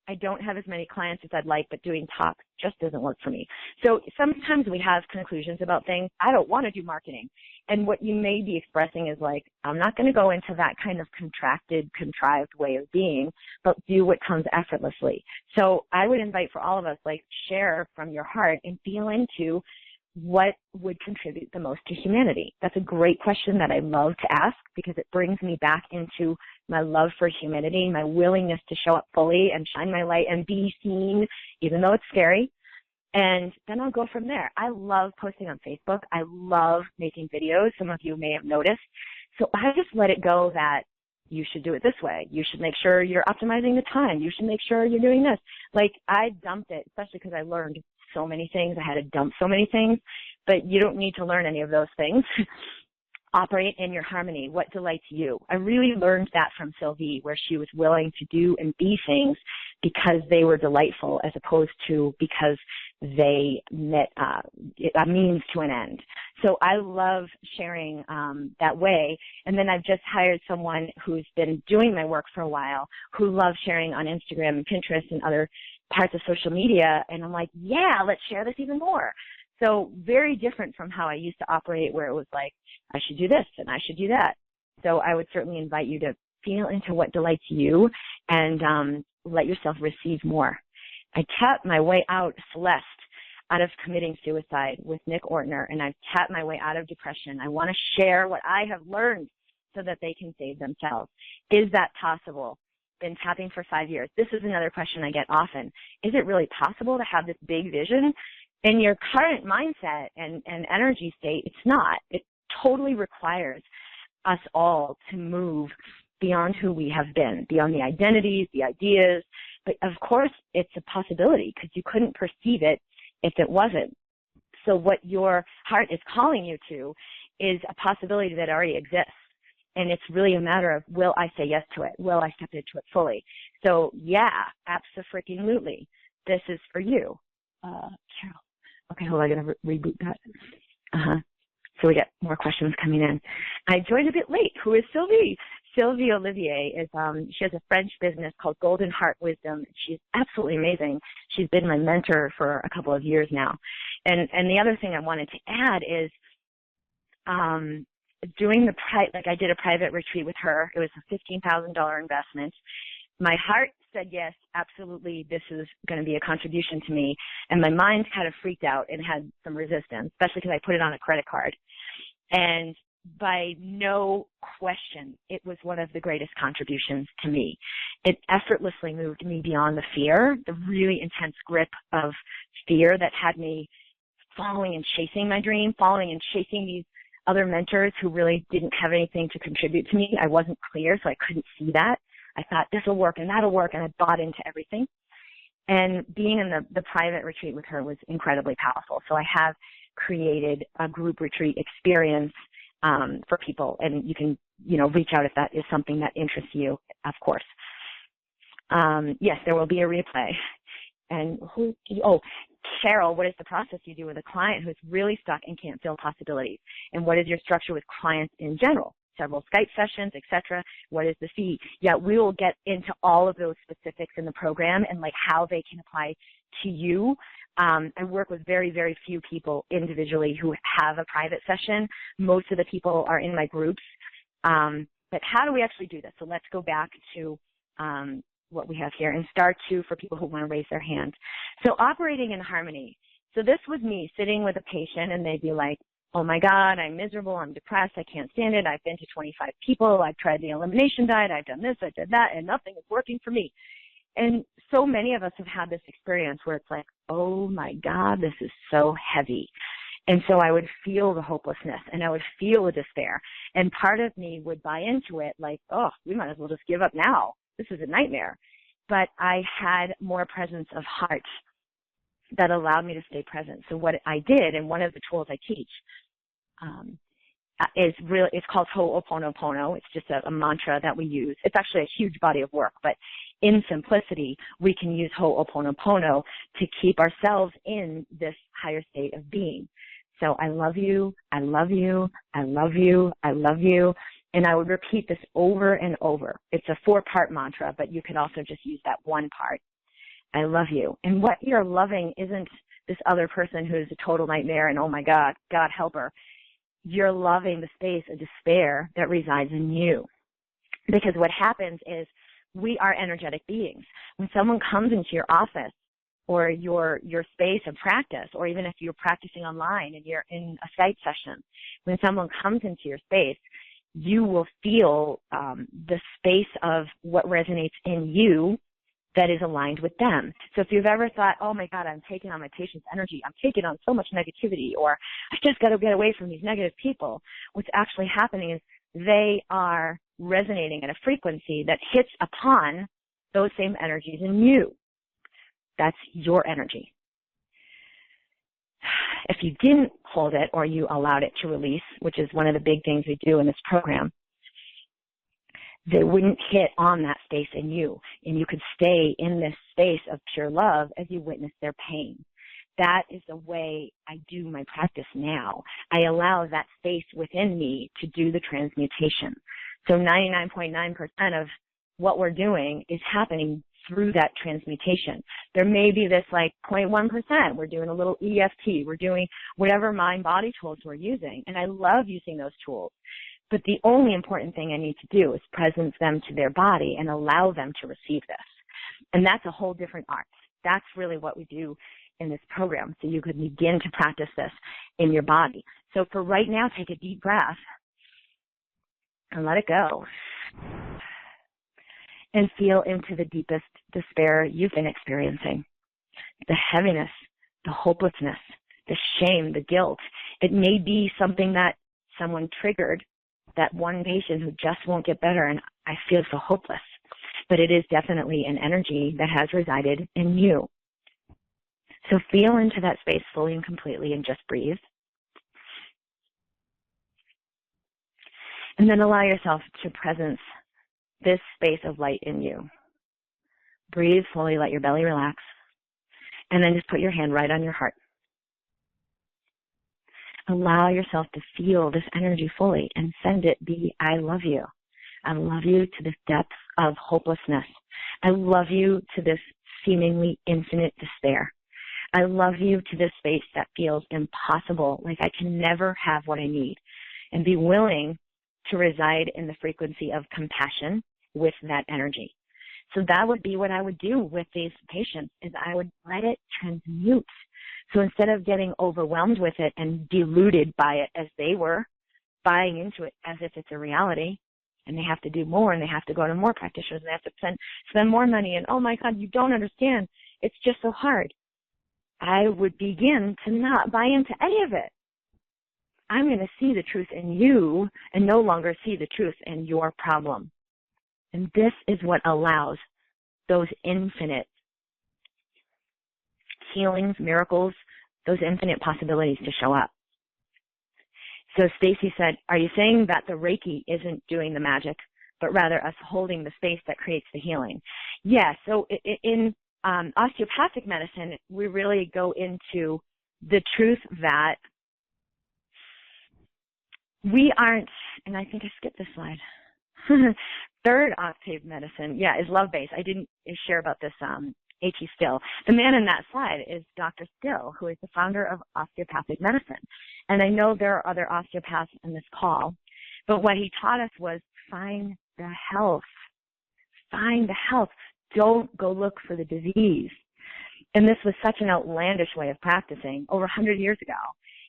[SPEAKER 1] I don't have as many clients as I'd like, but doing talks just doesn't work for me. So sometimes we have conclusions about things. I don't want to do marketing. And what you may be expressing is like, I'm not going to go into that kind of contracted, contrived way of being, but do what comes effortlessly. So I would invite for all of us, like, share from your heart and feel into what would contribute the most to humanity. That's a great question that I love to ask because it brings me back into my love for humanity, my willingness to show up fully and shine my light and be seen, even though it's scary. And then I'll go from there. I love posting on Facebook. I love making videos. Some of you may have noticed. So I just let it go that you should do it this way. You should make sure you're optimizing the time. You should make sure you're doing this. Like, I dumped it, especially because I learned so many things. I had to dump so many things, but you don't need to learn any of those things. Operate in your harmony. What delights you? I really learned that from Sylvie, where she was willing to do and be things because they were delightful, as opposed to because they met a means to an end. So I love sharing that way. And then I've just hired someone who's been doing my work for a while, who loves sharing on Instagram and Pinterest and other parts of social media. And I'm like, yeah, let's share this even more. So very different from how I used to operate, where it was like, I should do this and I should do that. So I would certainly invite you to feel into what delights you and let yourself receive more. I tapped my way out, Celeste, out of committing suicide with Nick Ortner, and I've tapped my way out of depression. I want to share what I have learned so that they can save themselves. Is that possible? Been tapping for 5 years. This is another question I get often. Is it really possible to have this big vision? In your current mindset and energy state, it's not. It totally requires us all to move beyond who we have been, beyond the identities, the ideas. But of course, it's a possibility because you couldn't perceive it if it wasn't. So what your heart is calling you to is a possibility that already exists. And it's really a matter of, will I say yes to it? Will I step into it fully? So yeah, abso-freaking-lutely. This is for you. Carol. Okay, hold on, I gotta reboot that. So we get more questions coming in. I joined a bit late. Who is Sylvie? Sylvie Olivier is, she has a French business called Golden Heart Wisdom. She's absolutely amazing. She's been my mentor for a couple of years now. And the other thing I wanted to add is, doing I did a private retreat with her. It was a $15,000 investment. My heart said, yes, absolutely, this is going to be a contribution to me. And my mind kind of freaked out and had some resistance, especially because I put it on a credit card. And by no question, it was one of the greatest contributions to me. It effortlessly moved me beyond the fear, the really intense grip of fear that had me following and chasing my dream, following and chasing these other mentors who really didn't have anything to contribute to me. I wasn't clear, so I couldn't see that. I thought this will work and that'll work, and I bought into everything. And being in the private retreat with her was incredibly powerful. So I have created a group retreat experience for people, and you can, reach out if that is something that interests you, of course. Yes, there will be a replay. And Cheryl, what is the process you do with a client who's really stuck and can't feel possibilities? And what is your structure with clients in general? Several Skype sessions, etc. What is the fee? Yeah, we will get into all of those specifics in the program and like how they can apply to you. I work with very, very few people individually who have a private session. Most of the people are in my groups. But how do we actually do this? So let's go back to what we have here and star 2 for people who want to raise their hand. So operating in harmony. So this was me sitting with a patient, and they'd be like, oh my God, I'm miserable, I'm depressed, I can't stand it, I've been to 25 people, I've tried the elimination diet, I've done this, I did that, and nothing is working for me. And so many of us have had this experience where it's like, oh my God, this is so heavy. And so I would feel the hopelessness and I would feel the despair. And part of me would buy into it like, oh, we might as well just give up now. This is a nightmare. But I had more presence of heart that allowed me to stay present. So what I did, and one of the tools I teach, it's called Ho'oponopono. It's just a mantra that we use. It's actually a huge body of work, but in simplicity, we can use Ho'oponopono to keep ourselves in this higher state of being. So I love you, I love you, I love you, I love you. And I would repeat this over and over. It's a 4-part mantra, but you could also just use that one part. I love you. And what you're loving isn't this other person who's a total nightmare and, oh my God, God help her. You're loving the space of despair that resides in you. Because what happens is we are energetic beings. When someone comes into your office or your space of practice, or even if you're practicing online and you're in a Skype session, when someone comes into your space, you will feel the space of what resonates in you that is aligned with them. So if you've ever thought, oh my God, I'm taking on my patient's energy, I'm taking on so much negativity, or I just got to get away from these negative people, what's actually happening is they are resonating at a frequency that hits upon those same energies in you. That's your energy. If you didn't hold it or you allowed it to release, which is one of the big things we do in this program, they wouldn't hit on that space in you, and you could stay in this space of pure love as you witness their pain. That is the way I do my practice now. I allow that space within me to do the transmutation. So 99.9% of what we're doing is happening through that transmutation. There may be this like 0.1%. We're doing a little EFT. We're doing whatever mind-body tools we're using, and I love using those tools. But the only important thing I need to do is presence them to their body and allow them to receive this. And that's a whole different art. That's really what we do in this program. So you could begin to practice this in your body. So for right now, take a deep breath and let it go. And feel into the deepest despair you've been experiencing. The heaviness, the hopelessness, the shame, the guilt. It may be something that someone triggered, that one patient who just won't get better, and I feel so hopeless. But it is definitely an energy that has resided in you. So feel into that space fully and completely and just breathe. And then allow yourself to presence this space of light in you. Breathe fully, let your belly relax, and then just put your hand right on your heart. Allow yourself to feel this energy fully and send it be, I love you. I love you to this depth of hopelessness. I love you to this seemingly infinite despair. I love you to this space that feels impossible, like I can never have what I need, and be willing to reside in the frequency of compassion with that energy. So that would be what I would do with these patients, is I would let it transmute. So instead of getting overwhelmed with it and deluded by it as they were, buying into it as if it's a reality, and they have to do more, and they have to go to more practitioners, and they have to spend more money, and oh my God, you don't understand, it's just so hard. I would begin to not buy into any of it. I'm going to see the truth in you and no longer see the truth in your problem. And this is what allows those infinite healings, miracles, those infinite possibilities to show up. So Stacy said, are you saying that the Reiki isn't doing the magic, but rather us holding the space that creates the healing? Yes. So in osteopathic medicine, we really go into the truth that we aren't, and I think I skipped this slide. Third octave medicine, is love-based. I didn't share about this H.E. Still. The man in that slide is Dr. Still, who is the founder of osteopathic medicine. And I know there are other osteopaths in this call, but what he taught us was find the health. Find the health. Don't go look for the disease. And this was such an outlandish way of practicing over 100 years ago.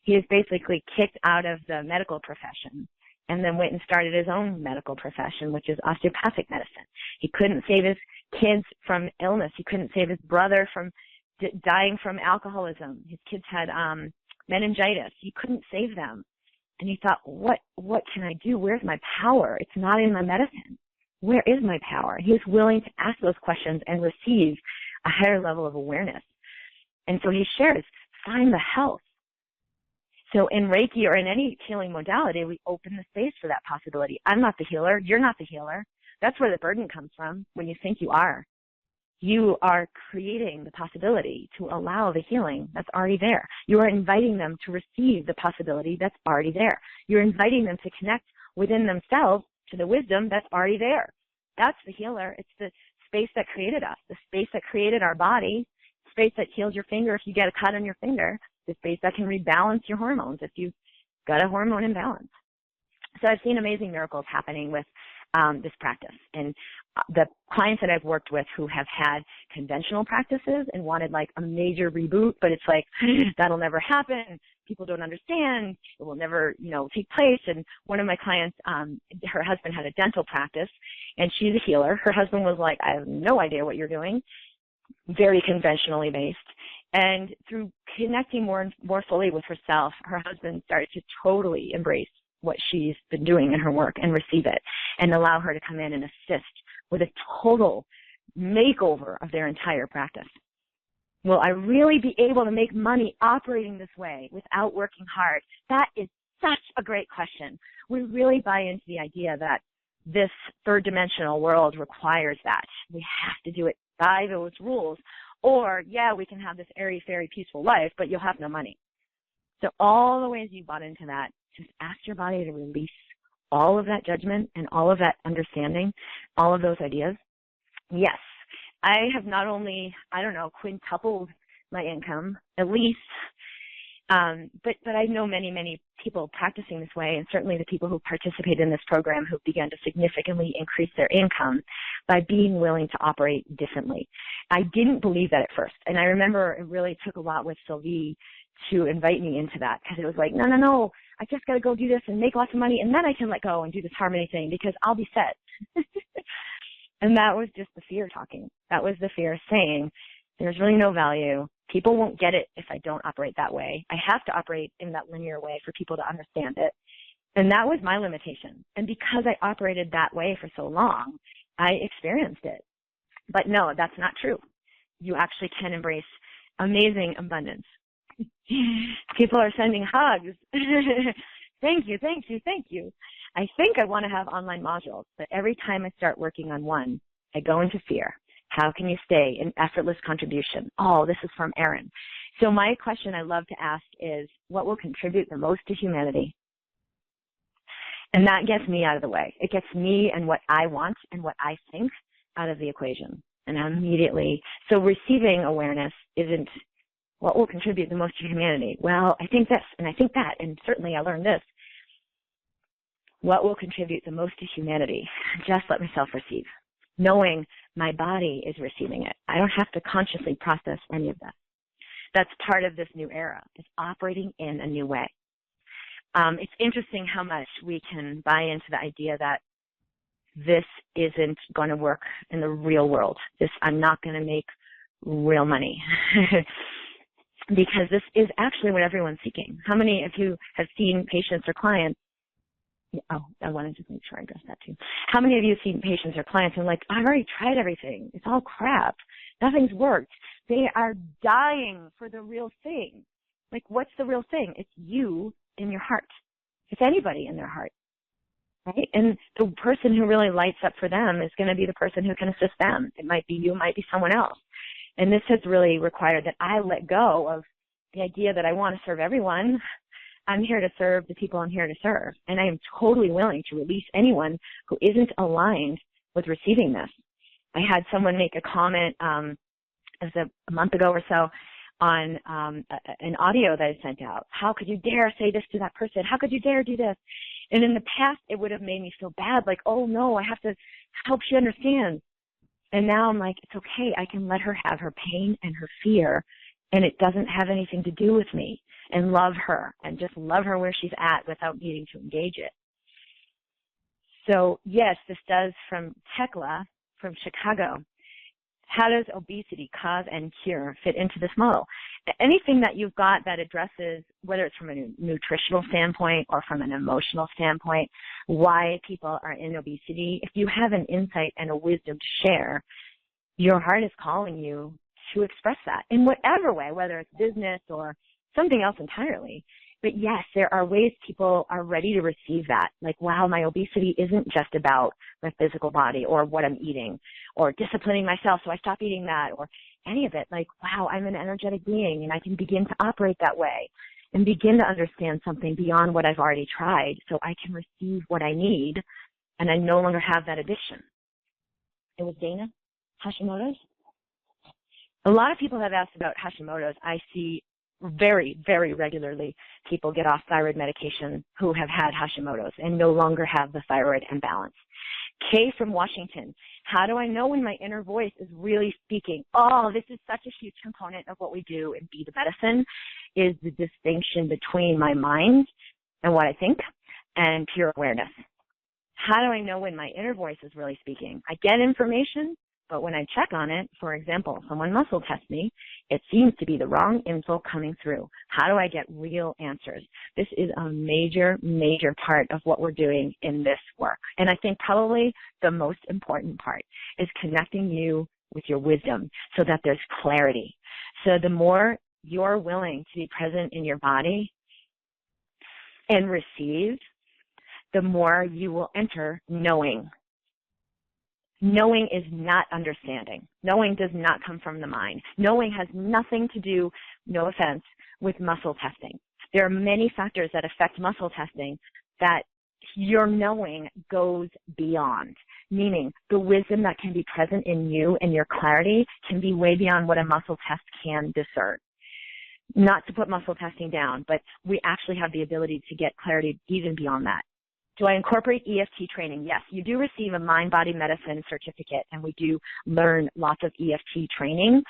[SPEAKER 1] He was basically kicked out of the medical profession and then went and started his own medical profession, which is osteopathic medicine. He couldn't save his kids from illness. He couldn't save his brother from dying from alcoholism. His kids had meningitis. He couldn't save them. And he thought, what can I do? Where's my power? It's not in my medicine. Where is my power? He was willing to ask those questions and receive a higher level of awareness. And so he shares, find the health. So in Reiki or in any healing modality, we open the space for that possibility. I'm not the healer. You're not the healer. That's where the burden comes from when you think you are. You are creating the possibility to allow the healing that's already there. You are inviting them to receive the possibility that's already there. You're inviting them to connect within themselves to the wisdom that's already there. That's the healer. It's the space that created us, the space that created our body, the space that heals your finger if you get a cut on your finger, the space that can rebalance your hormones if you've got a hormone imbalance. So I've seen amazing miracles happening with this practice. And the clients that I've worked with who have had conventional practices and wanted like a major reboot, but it's like, that'll never happen. people don't understand. It will never, take place. And one of my clients, her husband had a dental practice, and she's a healer. Her husband was like, I have no idea what you're doing, very conventionally based. And through connecting more fully with herself, her husband started to totally embrace what she's been doing in her work and receive it and allow her to come in and assist with a total makeover of their entire practice. Will I really be able to make money operating this way without working hard? That is such a great question. We really buy into the idea that this third dimensional world requires that. We have to do it by those rules. Or, yeah, we can have this airy-fairy peaceful life, but you'll have no money. So all the ways you bought into that, just ask your body to release all of that judgment and all of that understanding, all of those ideas. Yes, I have not only, quintupled my income, at least, but I know many, many people practicing this way, and certainly the people who participate in this program who began to significantly increase their income by being willing to operate differently. I didn't believe that at first, and I remember it really took a lot with Sylvie to invite me into that, because it was like, no, I just got to go do this and make lots of money, and then I can let go and do this harmony thing because I'll be set. And that was just the fear talking. That was the fear saying, there's really no value. People won't get it if I don't operate that way. I have to operate in that linear way for people to understand it. And that was my limitation. And because I operated that way for so long, I experienced it. But no, that's not true. You actually can embrace amazing abundance. People are sending hugs. Thank you, thank you, thank you. I think I want to have online modules, but every time I start working on one, I go into fear. How can you stay in effortless contribution? Oh, this is from Erin. So my question I love to ask is, what will contribute the most to humanity? And that gets me out of the way. It gets me and what I want and what I think out of the equation. And immediately, so receiving awareness isn't what will contribute the most to humanity. Well, I think this and I think that, and certainly I learned this. What will contribute the most to humanity? Just let myself receive, knowing my body is receiving it. I don't have to consciously process any of that. That's part of this new era, is operating in a new way. It's interesting how much we can buy into the idea that this isn't going to work in the real world. I'm not going to make real money. Because this is actually what everyone's seeking. How many of you have seen patients or clients? Oh, I wanted to make sure I addressed that too. How many of you have seen patients or clients and like, I've already tried everything. It's all crap. Nothing's worked. They are dying for the real thing. Like, what's the real thing? It's you in your heart. It's anybody in their heart, right? And the person who really lights up for them is going to be the person who can assist them. It might be you, it might be someone else. And this has really required that I let go of the idea that I want to serve everyone. I'm here to serve the people I'm here to serve. And I am totally willing to release anyone who isn't aligned with receiving this. I had someone make a comment a month ago or so on an audio that I sent out. How could you dare say this to that person? How could you dare do this? And in the past, it would have made me feel bad, like, oh, no, I have to help she understand. And now I'm like, it's okay. I can let her have her pain and her fear, and it doesn't have anything to do with me, and love her and just love her where she's at without needing to engage it. So, yes, this does from Tekla from Chicago. How does obesity, cause and cure, fit into this model? Anything that you've got that addresses, whether it's from a nutritional standpoint or from an emotional standpoint, why people are in obesity, if you have an insight and a wisdom to share, your heart is calling you to express that in whatever way, whether it's business or something else entirely. But yes, there are ways people are ready to receive that. Like, wow, my obesity isn't just about my physical body or what I'm eating or disciplining myself so I stop eating that or any of it. Like, wow, I'm an energetic being and I can begin to operate that way and begin to understand something beyond what I've already tried so I can receive what I need and I no longer have that addiction. It was Dana Hashimoto's. A lot of people have asked about Hashimoto's. I see very, very regularly people get off thyroid medication who have had Hashimoto's and no longer have the thyroid imbalance. Kay from Washington, how do I know when my inner voice is really speaking? Oh, this is such a huge component of what we do in Be the Medicine, is the distinction between my mind and what I think and pure awareness. How do I know when my inner voice is really speaking? I get information, but when I check on it, for example, someone muscle tests me, it seems to be the wrong info coming through. How do I get real answers? This is a major, major part of what we're doing in this work. And I think probably the most important part is connecting you with your wisdom so that there's clarity. So the more you're willing to be present in your body and receive, the more you will enter knowing. Knowing is not understanding. Knowing does not come from the mind. Knowing has nothing to do, no offense, with muscle testing. There are many factors that affect muscle testing that your knowing goes beyond, meaning the wisdom that can be present in you and your clarity can be way beyond what a muscle test can discern. Not to put muscle testing down, but we actually have the ability to get clarity even beyond that. Do I incorporate EFT training? Yes, you do receive a mind-body medicine certificate, and we do learn lots of EFT training.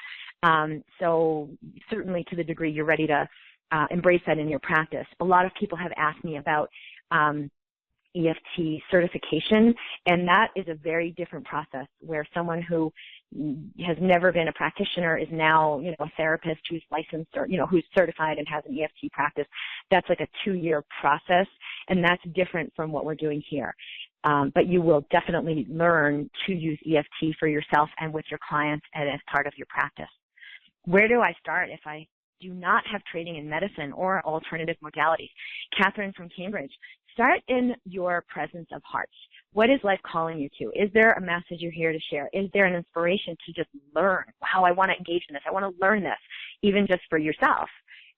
[SPEAKER 1] So certainly to the degree you're ready to embrace that in your practice. A lot of people have asked me about EFT certification, and that is a very different process where someone who has never been a practitioner is now, a therapist who's licensed or, who's certified and has an EFT practice. That's like a 2-year process, and that's different from what we're doing here. But you will definitely learn to use EFT for yourself and with your clients and as part of your practice. Where do I start if I do not have training in medicine or alternative modalities? Catherine from Cambridge, start in your presence of heart. What is life calling you to? Is there a message you're here to share? Is there an inspiration to just learn? Wow, I want to engage in this. I want to learn this, even just for yourself.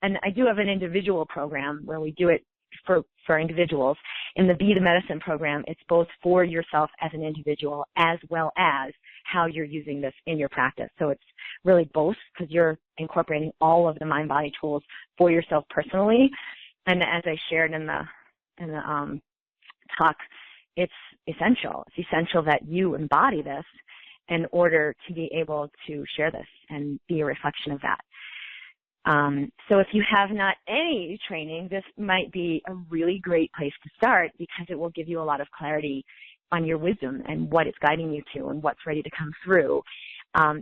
[SPEAKER 1] And I do have an individual program where we do it for individuals. In the Be the Medicine program, it's both for yourself as an individual as well as how you're using this in your practice. So it's really both, because you're incorporating all of the mind-body tools for yourself personally. And as I shared in the talk, it's essential. It's essential that you embody this in order to be able to share this and be a reflection of that. So if you have not any training, this might be a really great place to start, because it will give you a lot of clarity on your wisdom and what it's guiding you to and what's ready to come through.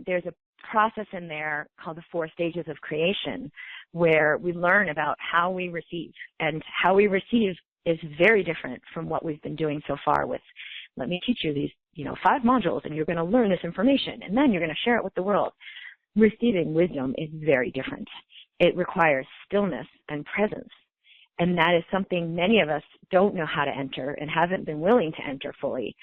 [SPEAKER 1] There's a process in there called the 4 stages of creation, where we learn about how we receive, and how we receive is very different from what we've been doing so far with, let me teach you these, 5 modules, and you're going to learn this information, and then you're going to share it with the world. Receiving wisdom is very different. It requires stillness and presence, and that is something many of us don't know how to enter and haven't been willing to enter fully.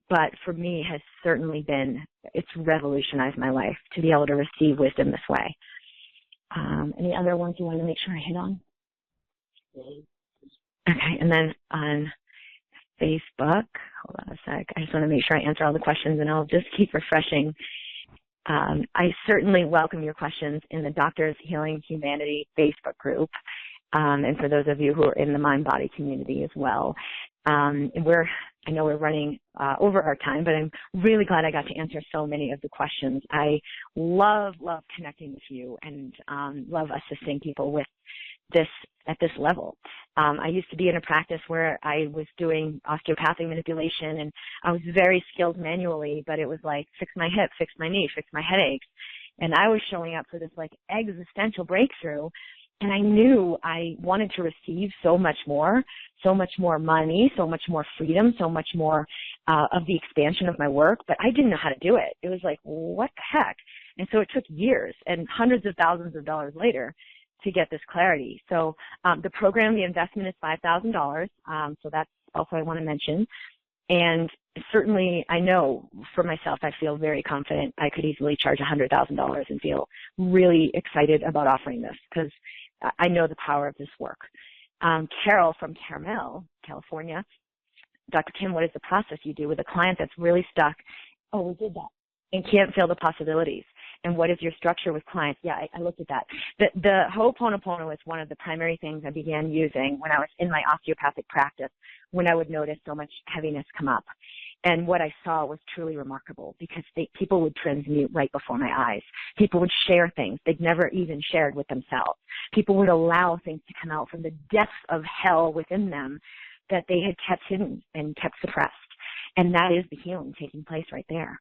[SPEAKER 1] But for me, has certainly been, it's revolutionized my life to be able to receive wisdom this way. Any other ones you want to make sure I hit on? Okay, and then on Facebook, hold on a sec, I just want to make sure I answer all the questions, and I'll just keep refreshing. I certainly welcome your questions in the Doctors Healing Humanity Facebook group, and for those of you who are in the mind-body community as well. I know we're running over our time, but I'm really glad I got to answer so many of the questions. I love connecting with you, and love assisting people with this at this level. I used to be in a practice where I was doing osteopathic manipulation, and I was very skilled manually, but it was like, fix my hip, fix my knee, fix my headaches. And I was showing up for this like existential breakthrough, and I knew I wanted to receive so much more money, so much more freedom, so much more of the expansion of my work, but I didn't know how to do it. It was like, what the heck? And so it took years and hundreds of thousands of dollars later to get this clarity. So the program, the investment is $5,000. So that's also I want to mention. And certainly I know for myself, I feel very confident I could easily charge $100,000 and feel really excited about offering this, because I know the power of this work. Carol from Carmel, California. Dr. Kim, what is the process you do with a client that's really stuck? Oh, we did that. And can't feel the possibilities. And what is your structure with clients? Yeah, I looked at that. The Ho'oponopono is one of the primary things I began using when I was in my osteopathic practice, when I would notice so much heaviness come up. And what I saw was truly remarkable because people would transmute right before my eyes. People would share things they'd never even shared with themselves. People would allow things to come out from the depths of hell within them that they had kept hidden and kept suppressed. And that is the healing taking place right there.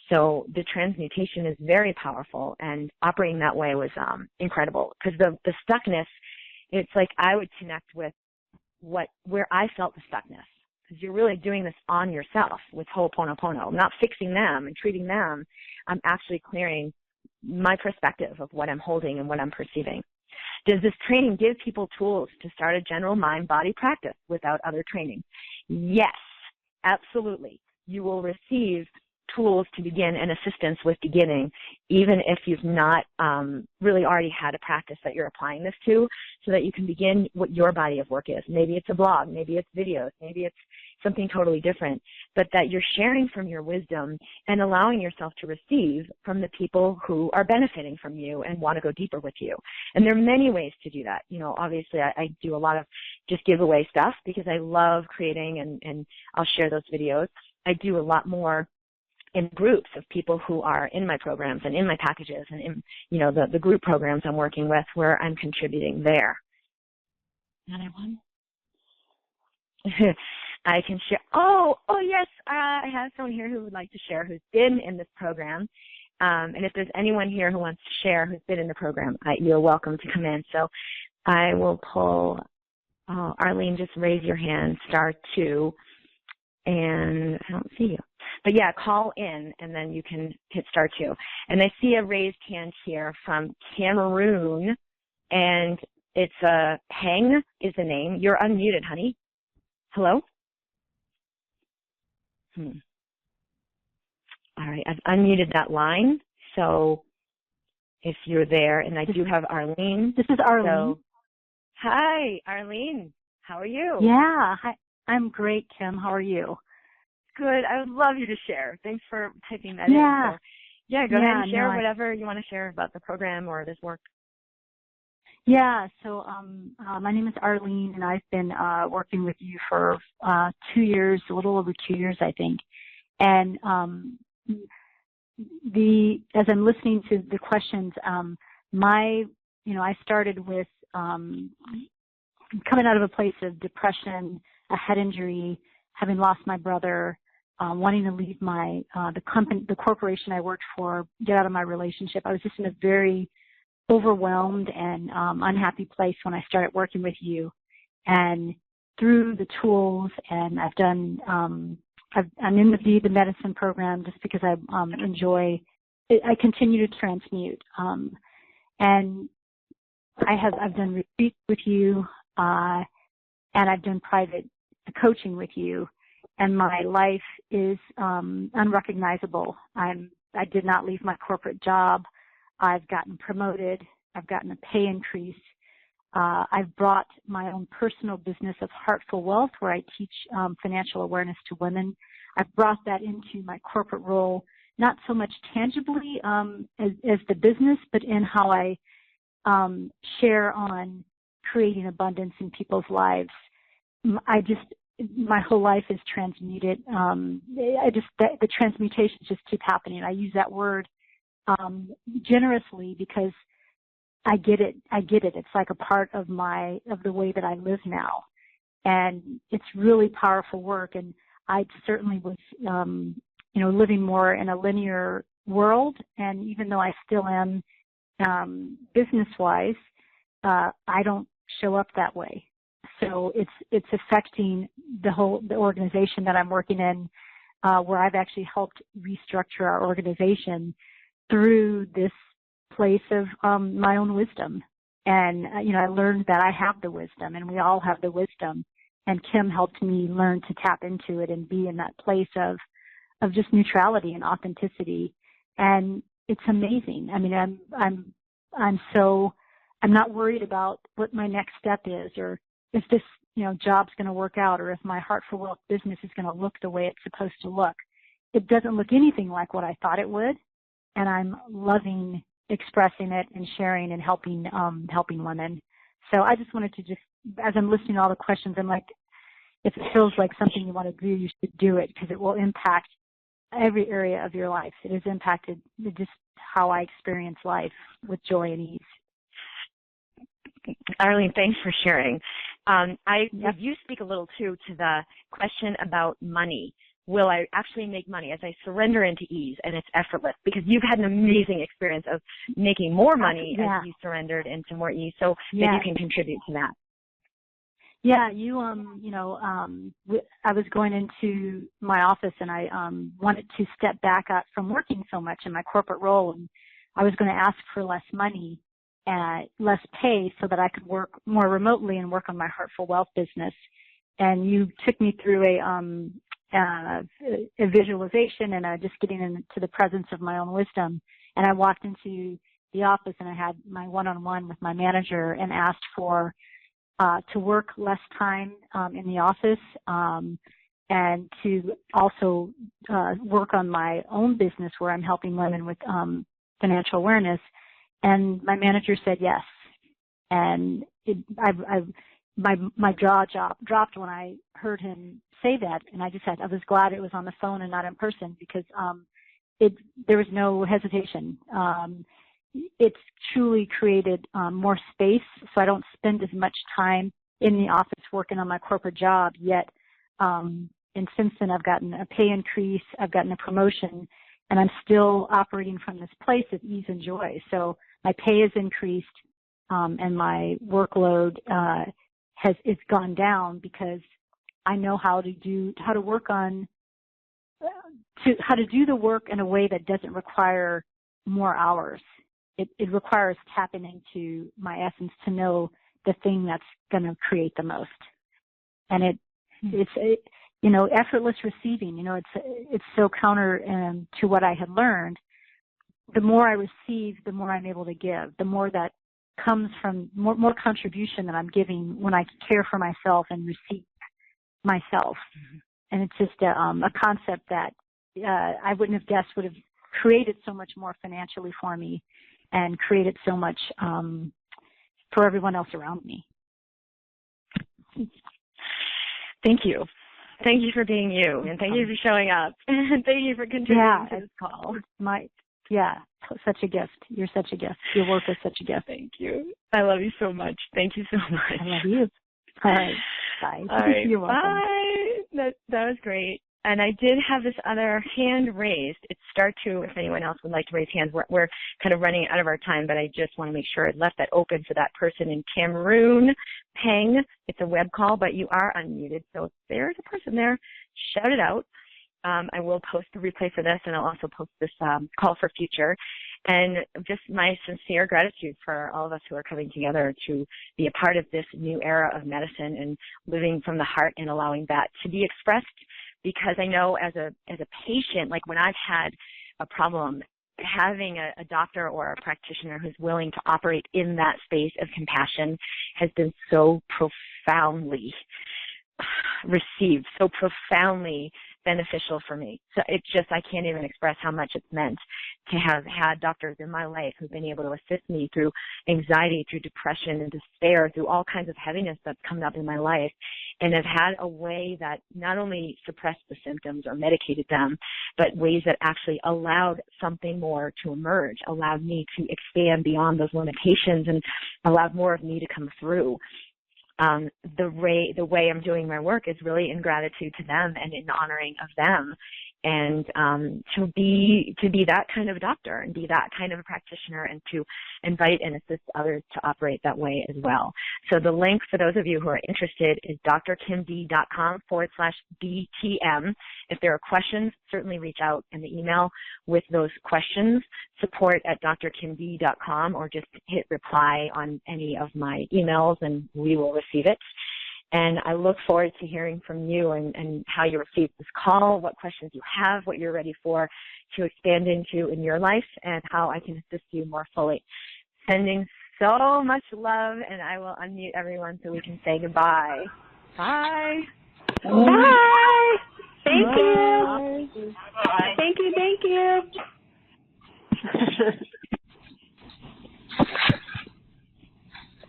[SPEAKER 1] So the transmutation is very powerful, and operating that way was incredible because the stuckness, it's like I would connect with where I felt the stuckness, because you're really doing this on yourself with Ho'oponopono. I'm not fixing them and treating them. I'm actually clearing my perspective of what I'm holding and what I'm perceiving. Does this training give people tools to start a general mind-body practice without other training? Yes, absolutely. You will receive tools to begin and assistance with beginning, even if you've not really already had a practice that you're applying this to, so that you can begin what your body of work is. Maybe it's a blog, maybe it's videos, maybe it's something totally different, but that you're sharing from your wisdom and allowing yourself to receive from the people who are benefiting from you and want to go deeper with you. And there are many ways to do that. You know, obviously I do a lot of just giveaway stuff because I love creating, and I'll share those videos. I do a lot more in groups of people who are in my programs and in my packages and in, you know, the group programs I'm working with where I'm contributing there. Another one? I can share. Oh, yes, I have someone here who would like to share who's been in this program. And if there's anyone here who wants to share who's been in the program, you're welcome to come in. So I will pull, Arlene, just raise your hand, *2, and I don't see you. But yeah, call in, and then you can hit *2. And I see a raised hand here from Cameroon, and it's Peng is the name. You're unmuted, honey. Hello? All right, I've unmuted that line. So if you're there, and I do have Arlene.
[SPEAKER 2] This is Arlene.
[SPEAKER 1] So, hi, Arlene. How are you?
[SPEAKER 2] Yeah, hi. I'm great, Kim. How are you?
[SPEAKER 1] Good. I would love you to share. Thanks for typing that in. So, yeah, go ahead and share whatever you want to share about the program or this work.
[SPEAKER 2] Yeah, so my name is Arlene, and I've been working with you for 2 years, a little over 2 years, I think. And as I'm listening to the questions, I started with coming out of a place of depression, a head injury, having lost my brother, wanting to leave the corporation I worked for, get out of my relationship. I was just in a very overwhelmed and unhappy place when I started working with you. And through the tools, and I've done, I'm in the medicine program just because I enjoy it. I continue to transmute. And I've done retreats with you, and I've done private coaching with you, and my life is unrecognizable. I did not leave my corporate job. I've gotten promoted. I've gotten a pay increase. I've brought my own personal business of Heartful Wealth, where I teach financial awareness to women. I've brought that into my corporate role, not so much tangibly as the business, but in how I share on creating abundance in people's lives. My whole life is transmuted. The transmutations just keep happening. I use that word generously because I get it. It's like a part of the way that I live now. And it's really powerful work. And I certainly was, living more in a linear world. And even though I still am, business-wise, I don't show up that way. So it's affecting the organization that I'm working in, where I've actually helped restructure our organization through this place of my own wisdom. And, I learned that I have the wisdom, and we all have the wisdom. And Kim helped me learn to tap into it and be in that place of just neutrality and authenticity. And it's amazing. I mean, I'm not worried about what my next step is, or if this, job's going to work out, or if my Heartful Wealth business is going to look the way it's supposed to look. It doesn't look anything like what I thought it would. And I'm loving expressing it and sharing and helping women. So I just wanted to as I'm listening to all the questions, I'm like, if it feels like something you want to do, you should do it because it will impact every area of your life. It has impacted just how I experience life with joy and ease.
[SPEAKER 1] Arlene, thanks for sharing. Would you speak a little, too, to the question about money? Will I actually make money as I surrender into ease and it's effortless? Because you've had an amazing experience of making more money as you surrendered into more ease. So maybe you can contribute to that.
[SPEAKER 2] Yeah, I was going into my office and I wanted to step back from working so much in my corporate role, and I was going to ask for less money and less pay so that I could work more remotely and work on my Heartful Wealth business. And you took me through a visualization and just getting into the presence of my own wisdom. And I walked into the office and I had my one-on-one with my manager and asked for to work less time in the office and to also work on my own business where I'm helping women with financial awareness. And my manager said yes. And my jaw dropped when I heard him say that, and I was glad it was on the phone and not in person because there was no hesitation. It's truly created more space, so I don't spend as much time in the office working on my corporate job yet. And since then, I've gotten a pay increase, I've gotten a promotion, and I'm still operating from this place of ease and joy. So my pay has increased, and my workload it's gone down because I know how to do the work in a way that doesn't require more hours. It requires tapping into my essence to know the thing that's going to create the most. And it's effortless receiving. It's so counter to what I had learned. The more I receive, the more I'm able to give. The more that comes from more contribution that I'm giving when I care for myself and receive myself. Mm-hmm. And it's just a concept that I wouldn't have guessed would have created so much more financially for me and created so much for everyone else around me.
[SPEAKER 1] Thank you. Thank you for being you, and thank you for showing up, and thank you for contributing to this call. Such a gift. You're such a gift. Your work is such a gift. Thank you. I love you so much. Thank you so much.
[SPEAKER 2] I love you. All right. Bye.
[SPEAKER 1] All right.
[SPEAKER 2] You're welcome.
[SPEAKER 1] Bye. That was great. And I did have this other hand raised. It's star 2 if anyone else would like to raise hands. We're kind of running out of our time, but I just want to make sure I left that open for that person in Cameroon. Peng, it's a web call, but you are unmuted. So if there's a person there, shout it out. I will post the replay for this, and I'll also post this call for future. And just my sincere gratitude for all of us who are coming together to be a part of this new era of medicine and living from the heart and allowing that to be expressed. Because I know as a patient, like when I've had a problem, having a doctor or a practitioner who's willing to operate in that space of compassion has been so profoundly received, so profoundly beneficial for me. So I can't even express how much it's meant to have had doctors in my life who've been able to assist me through anxiety, through depression and despair, through all kinds of heaviness that's come up in my life, and have had a way that not only suppressed the symptoms or medicated them, but ways that actually allowed something more to emerge, allowed me to expand beyond those limitations and allowed more of me to come through. The way I'm doing my work is really in gratitude to them and in honoring of them, and to be that kind of doctor and be that kind of a practitioner, and to invite and assist others to operate that way as well. So the link for those of you who are interested is drkimd.com/BTM. If there are questions, certainly reach out in the email with those questions, support@drkimd.com, or just hit reply on any of my emails and we will receive it. And I look forward to hearing from you and how you received this call, what questions you have, what you're ready for to expand into in your life, and how I can assist you more fully. Sending so much love, and I will unmute everyone so we can say goodbye. Bye.
[SPEAKER 3] Bye. Thank
[SPEAKER 1] Bye.
[SPEAKER 3] you. Bye. Thank you. Thank you.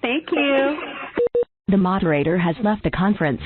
[SPEAKER 3] Thank you.
[SPEAKER 4] The moderator has left the conference.